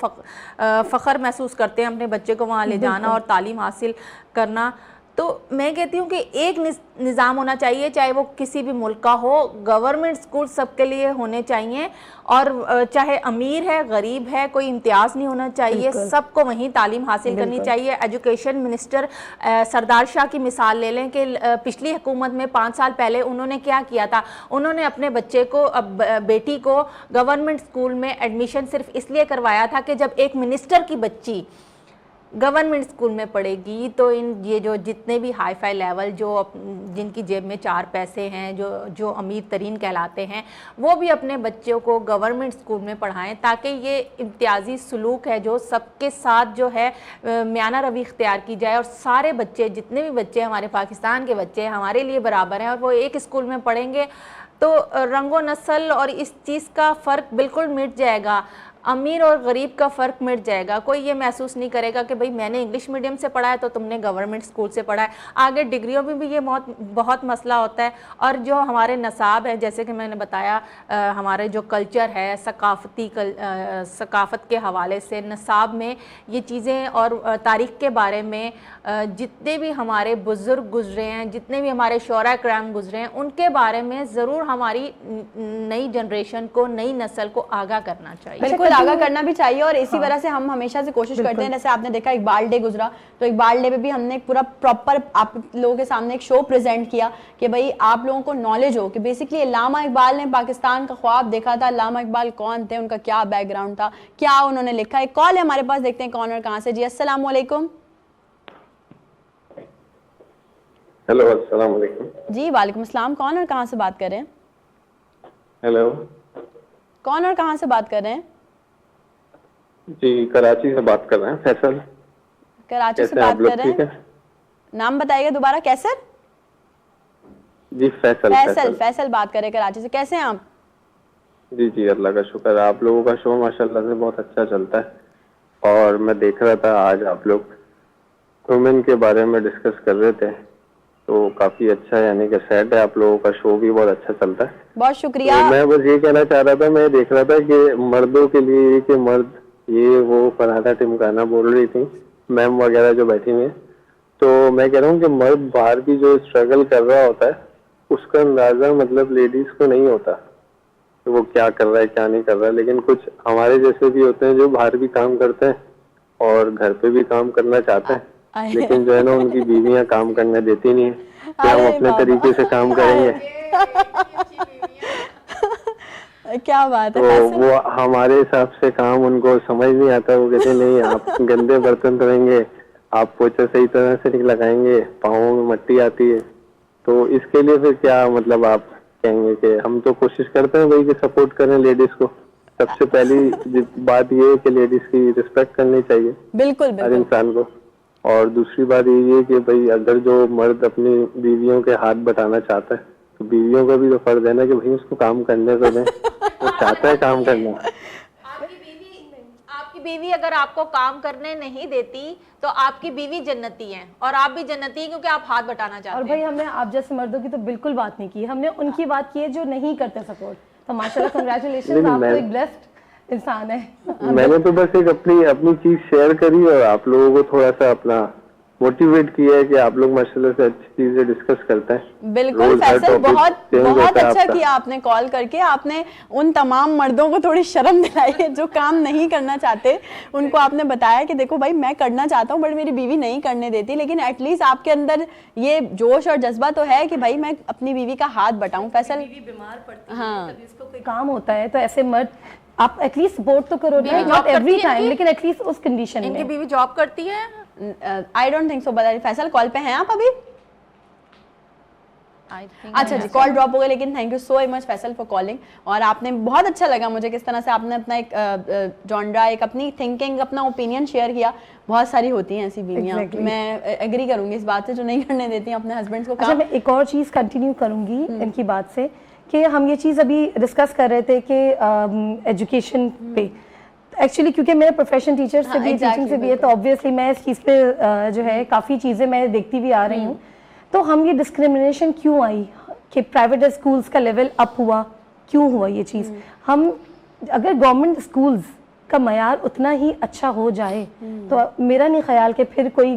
فخر محسوس کرتے ہیں اپنے بچے کو وہاں لے جانا اور تعلیم حاصل کرنا. تو میں کہتی ہوں کہ ایک نظام ہونا چاہیے, چاہے وہ کسی بھی ملک کا ہو, گورنمنٹ اسکول سب کے لیے ہونے چاہیے, اور چاہے امیر ہے غریب ہے کوئی امتیاز نہیں ہونا چاہیے, سب کو وہیں تعلیم حاصل کرنی چاہیے. ایجوکیشن منسٹر سردار شاہ کی مثال لے لیں کہ پچھلی حکومت میں 5 سال پہلے انہوں نے کیا کیا تھا, انہوں نے اپنے بچے کو, بیٹی کو گورنمنٹ اسکول میں ایڈمیشن صرف اس لیے کروایا تھا کہ جب ایک منسٹر کی بچی گورنمنٹ اسکول میں پڑھے گی تو یہ جو جتنے بھی ہائی فائی لیول جو جن کی جیب میں 4 پیسے ہیں, جو امیر ترین کہلاتے ہیں, وہ بھی اپنے بچوں کو گورنمنٹ اسکول میں پڑھائیں, تاکہ یہ امتیازی سلوک ہے جو سب کے ساتھ جو ہے میانہ روی اختیار کی جائے, اور سارے بچے, جتنے بھی بچے ہمارے پاکستان کے بچے ہمارے لیے برابر ہیں, اور وہ ایک اسکول میں پڑھیں گے تو رنگ و نسل اور اس چیز کا فرق بالکل مٹ جائے گا, امیر اور غریب کا فرق مٹ جائے گا. کوئی یہ محسوس نہیں کرے گا کہ بھئی میں نے انگلش میڈیم سے پڑھا ہے تو تم نے گورنمنٹ اسکول سے پڑھا ہے. آگے ڈگریوں میں بھی یہ بہت مسئلہ ہوتا ہے, اور جو ہمارے نصاب ہے, جیسے کہ میں نے بتایا, ہمارے جو کلچر ہے, ثقافت کے حوالے سے نصاب میں یہ چیزیں اور تاریخ کے بارے میں جتنے بھی ہمارے بزرگ گزرے ہیں, جتنے بھی ہمارے شعراء کرام گزرے ہیں, ان کے بارے میں ضرور ہماری نئی جنریشن کو, نئی نسل کو آگاہ کرنا چاہیے. بالکل آگاہ کرنا بھی چاہیے, اور اسی وجہ سے ہم ہمیشہ سے کوشش کرتے ہیں. جیسے آپ نے دیکھا اقبال ڈے گزرا, تو اقبال ڈے پہ بھی ہم نے پورا پراپر آپ لوگوں کے سامنے ایک شو پریزنٹ کیا کہ بھئی آپ لوگوں کو نالج ہو کہ بیسکلی علامہ اقبال نے پاکستان کا خواب دیکھا تھا. علامہ اقبال کون تھے, ان کا کیا بیک گراؤنڈ تھا, کیا انہوں نے لکھا. ایک کال ہے ہمارے پاس, دیکھتے ہیں کون اور کہاں سے. جی السلام علیکم. ہیلو السلام علیکم. جی وعلیکم السلام, کون اور کہاں سے بات کر رہے ہیں؟ ہیلو, کون اور کہاں سے بات کر رہے ہیں؟ جی کراچی سے بات کر رہے ہیں, فیصل. کراچی سے بات کر رہے ہیں, نام بتائیے گا دوبارہ. کیسر؟ جی فیصل فیصل بات کر رہے ہیں کراچی سے. کیسے ہیں آپ؟ جی اللہ کا شکر ہے. آپ لوگوں کا شو ماشاءاللہ سے بہت اچھا چلتا ہے, اور میں دیکھ رہا تھا آج آپ لوگ وومن کے بارے میں ڈسکس کر رہے تھے, تو کافی اچھا, یعنی کہ سیٹ ہے, آپ لوگوں کا شو بھی بہت اچھا چلتا ہے. بہت شکریہ. میں بس یہ کہنا چاہ رہا تھا, میں دیکھ رہا تھا کہ مردوں کے لیے کہ مرد یہ وہ فرحانہ ٹمکانا بول رہی تھی, میم وغیرہ جو بیٹھی ہوئی ہیں, تو میں کہہ رہا ہوں کہ مرد باہر کی جو اسٹرگل کر رہا ہوتا ہے اس کا اندازہ مطلب لیڈیز کو نہیں ہوتا کہ وہ کیا کر رہا ہے کیا نہیں کر رہا ہے. لیکن کچھ ہمارے جیسے بھی ہوتے ہیں جو باہر بھی کام کرتے ہیں اور گھر پہ بھی کام کرنا چاہتے ہیں, لیکن جو ہے نا ان کی بیویاں کام کرنے دیتی نہیں ہیں کہ ہم اپنے طریقے سے کام کریں گے. کیا بات ہے. تو وہ ہمارے حساب سے کام ان کو سمجھ نہیں آتا. وہ کہتے نہیں, آپ گندے برتن دھوئیں گے, آپ پوچھا صحیح طرح سے نہیں لگائیں گے, پاؤں میں مٹی آتی ہے. تو اس کے لیے پھر کیا مطلب آپ کہیں گے کہ ہم تو کوشش کرتے ہیں بھائی کہ سپورٹ کریں لیڈیز کو. سب سے پہلی بات یہ ہے کہ لیڈیز کی رسپیکٹ کرنی چاہیے بالکل ہر انسان کو. اور دوسری بات یہ ہے کہ بھائی اگر جو مرد اپنی بیویوں کے ہاتھ بٹانا چاہتا ہے تو بیویوں کا بھی تو فرض ہے نا کہ بھائی اس کو کام کرنے کو دیں, وہ چاہتا ہے کام کرنا. آپ کی بیوی اگر آپ کو کام کرنے نہیں دیتی تو آپ کی بیوی جنتی ہیں, اور آپ بھی جنتی ہیں کیونکہ آپ ہاتھ بٹانا چاہتے ہیں. اور بھائی ہم نے آپ جیسے مردوں کی تو بالکل بات نہیں کی, ہم نے ان کی بات کی ہے جو نہیں کرتے سپورٹ. تو ماشاءاللہ کنگریچولیشن, آپ تو ایک بلیسڈ انسان ہے. میں نے تو بس ایک اپنی چیز شیئر کری اور آپ لوگوں کو تھوڑا سا اپنا موٹیویٹ کیا ہے کہ آپ لوگ ماشاءاللہ سے اچھی چیزیں ڈسکس کرتے ہیں. بالکل فیصل, بہت اچھا کیا آپ نے کال کر کے. آپ نے ان تمام مردوں کو تھوڑی شرم دلائی ہے جو کام نہیں کرنا چاہتے. ان کو آپ نے بتایا کہ دیکھو بھائی میں کرنا چاہتا ہوں بٹ میری بیوی نہیں کرنے دیتی, لیکن ایٹ لیسٹ آپ کے اندر یہ جوش اور جذبہ تو ہے کہ بھائی میں اپنی بیوی کا ہاتھ بٹاؤں. فیصل بیمار پڑتی ہے, کبھی اس کو کوئی کام ہوتا ہے, تو ایسے مرد آپ ایٹ لیسٹ سپورٹ تو کرو, ناٹ ایوری ٹائم, لیکن ایٹ لیسٹ اس کنڈیشن میں. ان کی بیوی جاب کرتی ہے؟ I don't think so. Faisal call پہ ہیں آپ ابھی؟ اچھا جی, کال ڈراپ ہو گئی, لیکن thank you so much Faisal for calling. اور آپ نے بہت اچھا لگا مجھے کس طرح سے آپ نے اپنا ایک جانرا, ایک اپنی تھنکنگ, اپنا اوپینین شیئر کیا. بہت ساری ہوتی ہیں ایسی بیویاں, میں ایگری کروں گی اس بات سے, جو نہیں کرنے دیتی ہیں اپنے ہسبینڈس کو کام. میں ایک اور چیز کنٹینیو کروں گی ان کی بات سے, کہ ہم یہ چیز ابھی ڈسکس کر رہے تھے کہ ایجوکیشن پہ ایکچولی, کیونکہ میرا پروفیشن ٹیچر سے بھی, ٹیچنگ سے بھی ہے, تو آبویسلی میں اس چیز پہ جو ہے کافی چیزیں میں دیکھتی بھی آ رہی ہوں. تو ہم یہ ڈسکریمنیشن کیوں آئی کہ پرائیویٹ اسکولس کا لیول اپ ہوا, کیوں ہوا یہ چیز؟ ہم اگر گورنمنٹ اسکولس کا معیار اتنا ہی اچھا ہو جائے تو میرا نہیں خیال کہ پھر کوئی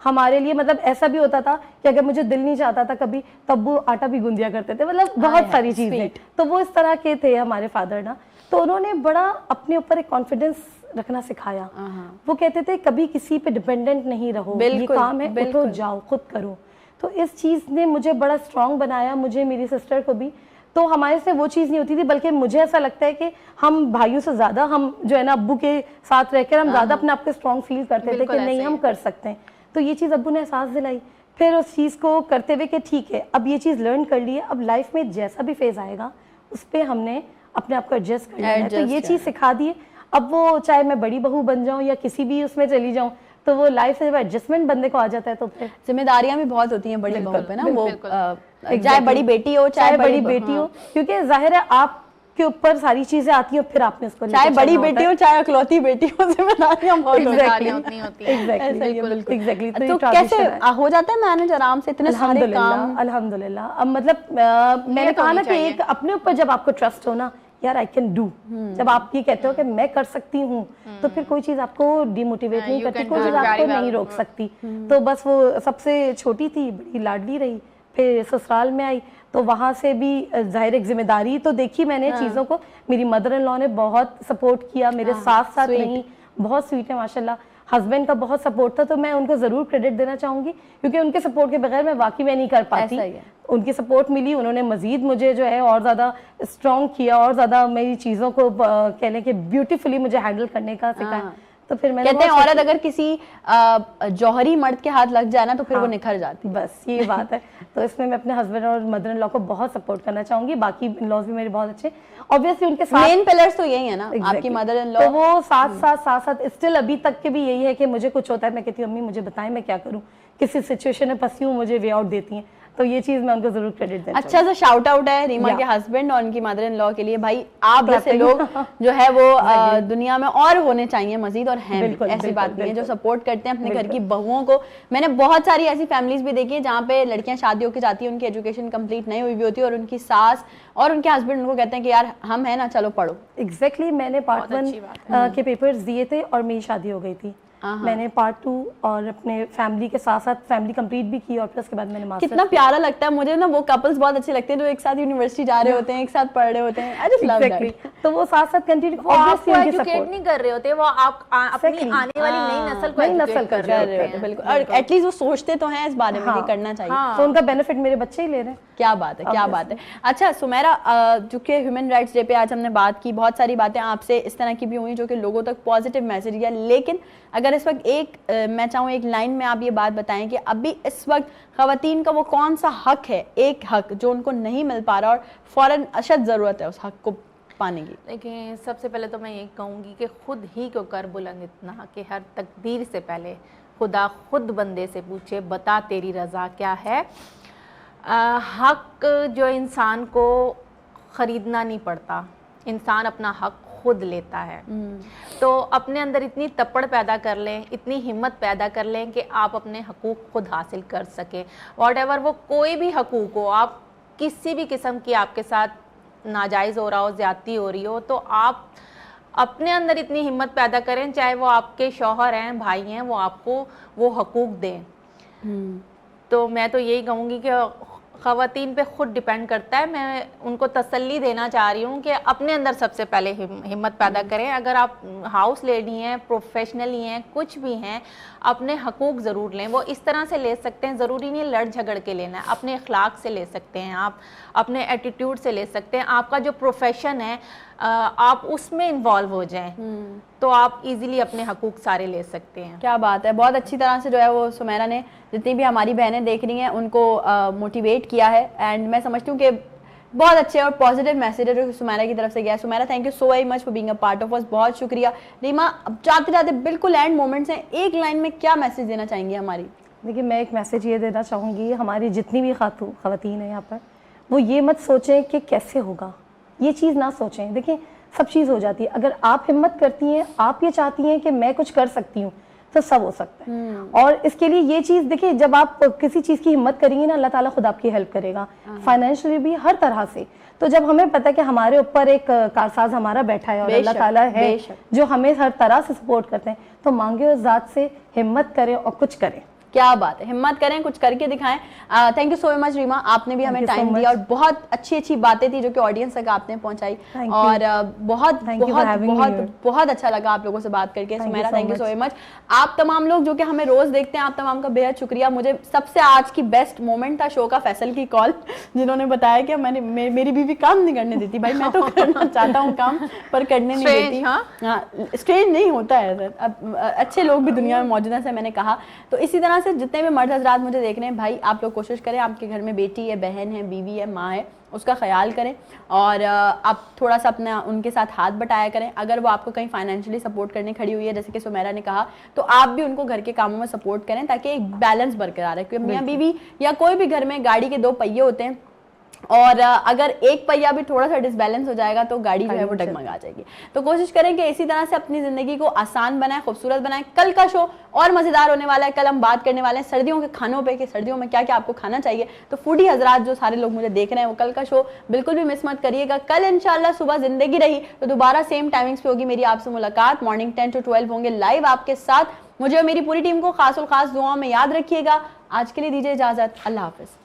ہمارے لیے مطلب ایسا بھی ہوتا تھا کہ اگر مجھے دل نہیں چاہتا تھا کبھی تب وہ آٹا بھی گوندیا کرتے تھے, مطلب بہت ساری چیزیں. تو وہ اس طرح کے تھے ہمارے فادر نا, تو انہوں نے بڑا اپنے اوپر ایک کانفیڈنس رکھنا سکھایا. وہ کہتے تھے کبھی کسی پہ ڈیپینڈنٹ نہیں رہو, یہ کام ہے اٹھو جاؤ خود کرو. تو اس چیز نے مجھے بڑا اسٹرانگ بنایا, مجھے میری سسٹر کو بھی. تو ہمارے سے وہ چیز نہیں ہوتی تھی, بلکہ مجھے ایسا لگتا ہے کہ ہم بھائیوں سے زیادہ ہم جو ہے نا ابو کے ساتھ رہ کر ہم زیادہ اپنے آپ کو اسٹرانگ فیل کرتے تھے کہ نہیں ہم کر سکتے ہیں. تو یہ چیز ابو نے احساس دلائی. پھر اس چیز کو کرتے ہوئے کہ ٹھیک ہے اب یہ چیز لرن کر لی ہے, اب لائف میں جیسا بھی فیز آئے گا اس پہ ہم نے اپنے آپ کو ایڈجسٹ کرنا ہے. تو یہ چیز سکھا دی ہے. اب وہ چاہے میں بڑی بہو بن جاؤں یا کسی بھی اس میں چلی جاؤں, تو وہ لائف سے جب ایڈجسٹمنٹ بندے کو آ جاتا ہے تو پھر ذمہ داریاں بھی بہت ہوتی ہیں بڑی بہو پہ نا, وہ چاہے بڑی بیٹی ہو چاہے بڑی بیٹی ہو, کیونکہ ظاہر ہے آپ کے اوپر ساری چیزیں آتی ہیں, پھر آپ نے اس کو چاہے بڑی بیٹی ہو چاہے اکلوتی بیٹی ہو, ذمہ داریاں بہت ہوتی ایگزیکٹلی. تو کیسے ہو جاتا ہے مینج آرام سے اتنے سارے کام؟ الحمدللہ. اب مطلب میں نے کہا نا کہ ایک اپنے اوپر جب آپ کو ٹرسٹ ہو نا, یار آئی کین ڈو, جب آپ یہ کہتے ہو کہ میں کر سکتی ہوں, تو پھر کوئی چیز آپ کو ڈی موٹیویٹ نہیں کرتی, کوئی چیز آپ کو نہیں روک سکتی. تو بس وہ سب سے چھوٹی تھی, بڑی لاڈلی رہی. پھر سسرال میں آئی تو وہاں سے بھی ظاہر ایک ذمہ داری تو دیکھی میں نے چیزوں کو. میری مدر ان لا نے بہت سپورٹ کیا, میرے ساتھ ساتھ رہی, بہت سویٹ ہے ماشاءاللہ. ہسبینڈ کا بہت سپورٹ تھا, تو میں ان کو ضرور کریڈٹ دینا چاہوں گی, کیونکہ ان کے سپورٹ کے بغیر میں واقعی میں نہیں کر پاتی. ان کی سپورٹ ملی, انہوں نے مزید مجھے جو ہے اور زیادہ اسٹرانگ کیا, اور زیادہ میری چیزوں کو کہنے کہ بیوٹیفلی مجھے ہینڈل کرنے کا سکھایا. تو پھر میں کہتے ہیں عورت اگر کسی جوہری مرد کے ہاتھ لگ جائے نا تو پھر وہ نکھر جاتی. بس یہ بات ہے. تو اس میں اپنے ہسبینڈ اور مدر ان لا کو بہت سپورٹ کرنا چاہوں گی. باقی ان لاز بھی میرے بہت اچھے, obviously ان کے ساتھ مین پلرز تو یہی ہے نا آپ کی مدر ان لا. تو وہ ساتھ اسٹل ابھی تک کے بھی یہی ہے کہ مجھے کچھ ہوتا ہے میں کہتی ہوں امی مجھے بتائیں میں کیا کروں, کسی سچویشن میں پھنسی ہوں مجھے وے آؤٹ دیتی ہیں. تو یہ چیز میں ان کو ضرور کریڈٹ دینا. اچھا سا شاؤٹ آؤٹ ہے ریما کے ہسبینڈ اور ان کی مدر ان لا کے لیے. بھائی آپ جیسے لوگ جو ہے وہ دنیا میں اور ہونے چاہیے مزید, اور ہیں ایسی بات نہیں ہے جو سپورٹ کرتے ہیں اپنے گھر کی بہوؤں کو. میں نے بہت ساری ایسی فیملیز بھی دیکھی ہیں جہاں پہ لڑکیاں شادی ہو کے جاتی ہیں, ان کی ایجوکیشن کمپلیٹ نہیں ہوئی ہوتی, اور ان کی ساس اور ان کے ہسبینڈ ان کو کہتے ہیں کہ یار ہم ہیں نا چلو پڑھو. ایگزیکٹلی. میں نے پارٹ 1 کے پیپرز دیے تھے اور میری شادی ہو گئی تھی. میں نے پارٹ 2 اور اپنے فیملی کے ساتھ ساتھ فیملی کمپلیٹ بھی کی, اور پھر اس کے بعد میں نے ماسٹر. کتنا پیارا لگتا ہے مجھے نا وہ کپلز بہت اچھے لگتے ہیں جو ایک ساتھ یونیورسٹی جا رہے ہوتے ہیں, ایک ساتھ پڑھ رہے ہوتے ہیں. I just love that. تو وہ ساتھ ساتھ کنٹینیو, وہ آپ کو ایجوکیٹ نہیں کر رہے ہوتے, وہ آپ اپنی آنے والی نئی نسل کو ایجوکیٹ کر رہے ہوتے ہیں. بالکل, اور ایٹ لیسٹ وہ سوچتے تو ہیں اس بارے میں کہ کرنا چاہیے. تو ان کا بینیفٹ میرے بچے ہی لے رہے ہیں. کیا بات ہے, کیا بات ہے. اچھا سمیرا, جو کہ ہیومن رائٹس ڈے پہ آج ہم نے بات کی, بہت ساری باتیں آپ سے اس طرح کی بھی ہوئی جو کہ لوگوں تک پازیٹیو میسج گیا, لیکن اگر اس وقت ایک میں چاہوں ایک لائن میں آپ یہ بات بتائیں کہ ابھی اس وقت خواتین کا وہ کون سا حق ہے, ایک حق جو ان کو نہیں مل پا رہا اور فوراً اشد ضرورت ہے اس حق کو پانے کی. دیکھیں سب سے پہلے تو میں یہ کہوں گی کہ خود ہی کو کر بلند اتنا کہ ہر تقدیر سے پہلے خدا خود بندے سے پوچھے بتا تیری رضا کیا ہے. حق جو انسان کو خریدنا نہیں پڑتا, انسان اپنا حق خود لیتا ہے. تو اپنے اندر اتنی تپڑ پیدا کر لیں, اتنی ہمت پیدا کر لیں کہ آپ اپنے حقوق خود حاصل کر سکیں. واٹ ایور وہ کوئی بھی حقوق ہو, آپ کسی بھی قسم کی آپ کے ساتھ ناجائز ہو رہا ہو, زیادتی ہو رہی ہو, تو آپ اپنے اندر اتنی ہمت پیدا کریں, چاہے وہ آپ کے شوہر ہیں, بھائی ہیں, وہ آپ کو وہ حقوق دیں. تو میں تو یہی کہوں گی کہ خواتین پہ خود ڈیپینڈ کرتا ہے. میں ان کو تسلی دینا چاہ رہی ہوں کہ اپنے اندر سب سے پہلے ہمت پیدا کریں. اگر آپ ہاؤس لیڈی ہیں, پروفیشنلی ہیں, کچھ بھی ہیں, اپنے حقوق ضرور لیں. وہ اس طرح سے لے سکتے ہیں, ضروری نہیں لڑ جھگڑ کے لینا ہے, اپنے اخلاق سے لے سکتے ہیں, آپ اپنے ایٹیٹیوڈ سے لے سکتے ہیں. آپ کا جو پروفیشن ہے آپ اس میں انوالو ہو جائیں تو آپ ایزیلی اپنے حقوق سارے لے سکتے ہیں. کیا بات ہے, بہت اچھی طرح سے جو ہے وہ سمیرا نے جتنی بھی ہماری بہنیں دیکھ رہی ہیں ان کو موٹیویٹ کیا ہے, اینڈ میں سمجھتی ہوں کہ بہت اچھے اور پازیٹیو میسیج ہے جو سمیرا کی طرف سے گیا ہے. Sameera thank you so very much for being a part of us. بہت شکریہ. ریما, اب جاتے جاتے بالکل اینڈ مومنٹس ہیں, ایک لائن میں کیا میسیج دینا چاہیں گی ہماری؟ دیکھیے میں ایک میسیج یہ دینا چاہوں گی, ہماری جتنی بھی خواتین ہیں یہاں پر, وہ یہ مت سوچیں کہ کیسے ہوگا, یہ چیز نہ سوچیں. دیکھیں سب چیز ہو جاتی ہے. اگر آپ ہمت کرتی ہیں, آپ یہ چاہتی ہیں کہ میں کچھ کر سکتی ہوں, تو سب ہو سکتا ہے. اور اس کے لیے یہ چیز دیکھیں, جب آپ کسی چیز کی ہمت کریں گی نا, اللہ تعالیٰ خود آپ کی ہیلپ کرے گا, فائنینشلی بھی, ہر طرح سے. تو جب ہمیں پتہ ہے کہ ہمارے اوپر ایک کارساز ہمارا بیٹھا ہے اور اللہ تعالیٰ ہے جو ہمیں ہر طرح سے سپورٹ کرتے ہیں, تو مانگے اس ذات سے, ہمت کریں اور کچھ کریں. کیا بات ہے, ہمت کریں, کچھ کر کے دکھائیں. تھینک یو سو مچ ریما, آپ نے بھی ہمیں ٹائم دیا اور بہت اچھی اچھی باتیں تھی جو کہ آڈینس تک آپ نے پہنچائی, اور بہت بہت بہت بہت اچھا لگا آپ لوگوں سے بات کر کے. سمیرا تھینک یو سو مچ. آپ تمام لوگ جو کہ ہمیں روز دیکھتے ہیں, آپ تمام کا بے حد شکریہ. مجھے سب سے آج کی بیسٹ مومنٹ تھا شو کا فیصل کی کال, جنہوں نے بتایا کہ میری بیوی کام نہیں کرنے دیتی. بھائی میں تو کرنا چاہتا ہوں کام پر کرنے نہیں دیتی. ہاں اسٹرینج نہیں ہوتا ہے سر, اب اچھے لوگ بھی دنیا میں موجود ہیں, سے میں نے کہا. تو اسی طرح سے جتنے بھی مرد حضرات مجھے دیکھ رہے ہیں, بھائی آپ لوگ کوشش کریں, آپ کے گھر میں بیٹی ہے, بہن ہے, بیوی ہے, ماں ہے, اس کا خیال کریں, اور آپ تھوڑا سا اپنا ان کے ساتھ ہاتھ بٹایا کریں. اگر وہ آپ کو کہیں فائنینشلی سپورٹ کرنے کھڑی ہوئی ہے, جیسے کہ سمیرا نے کہا, تو آپ بھی ان کو گھر کے کاموں میں سپورٹ کریں تاکہ ایک بیلنس برقرار رہے. کیونکہ میاں بیوی یا کوئی بھی گھر میں گاڑی کے 2 پہیے ہوتے ہیں, اور اگر ایک پہیا بھی تھوڑا سا ڈس بیلنس ہو جائے گا تو گاڑی جو ہے وہ ڈگمگا جائے گی. تو کوشش کریں کہ اسی طرح سے اپنی زندگی کو آسان بنائیں, خوبصورت بنائیں. کل کا شو اور مزیدار ہونے والا ہے. کل ہم بات کرنے والے ہیں سردیوں کے کھانوں پہ, کہ سردیوں میں کیا کیا آپ کو کھانا چاہیے. تو فوڈی حضرات جو سارے لوگ مجھے دیکھ رہے ہیں, وہ کل کا شو بالکل بھی مس مت کریے گا. کل انشاءاللہ صبح زندگی رہی تو دوبارہ سیم ٹائمنگز پہ ہوگی میری آپ سے ملاقات. مارننگ 10 to 12 ہوں گے لائیو آپ کے ساتھ. مجھے اور میری پوری ٹیم کو خاص الخاص دعاؤں میں یاد رکھیے گا. آج کے لیے دیجیے اجازت, اللہ حافظ.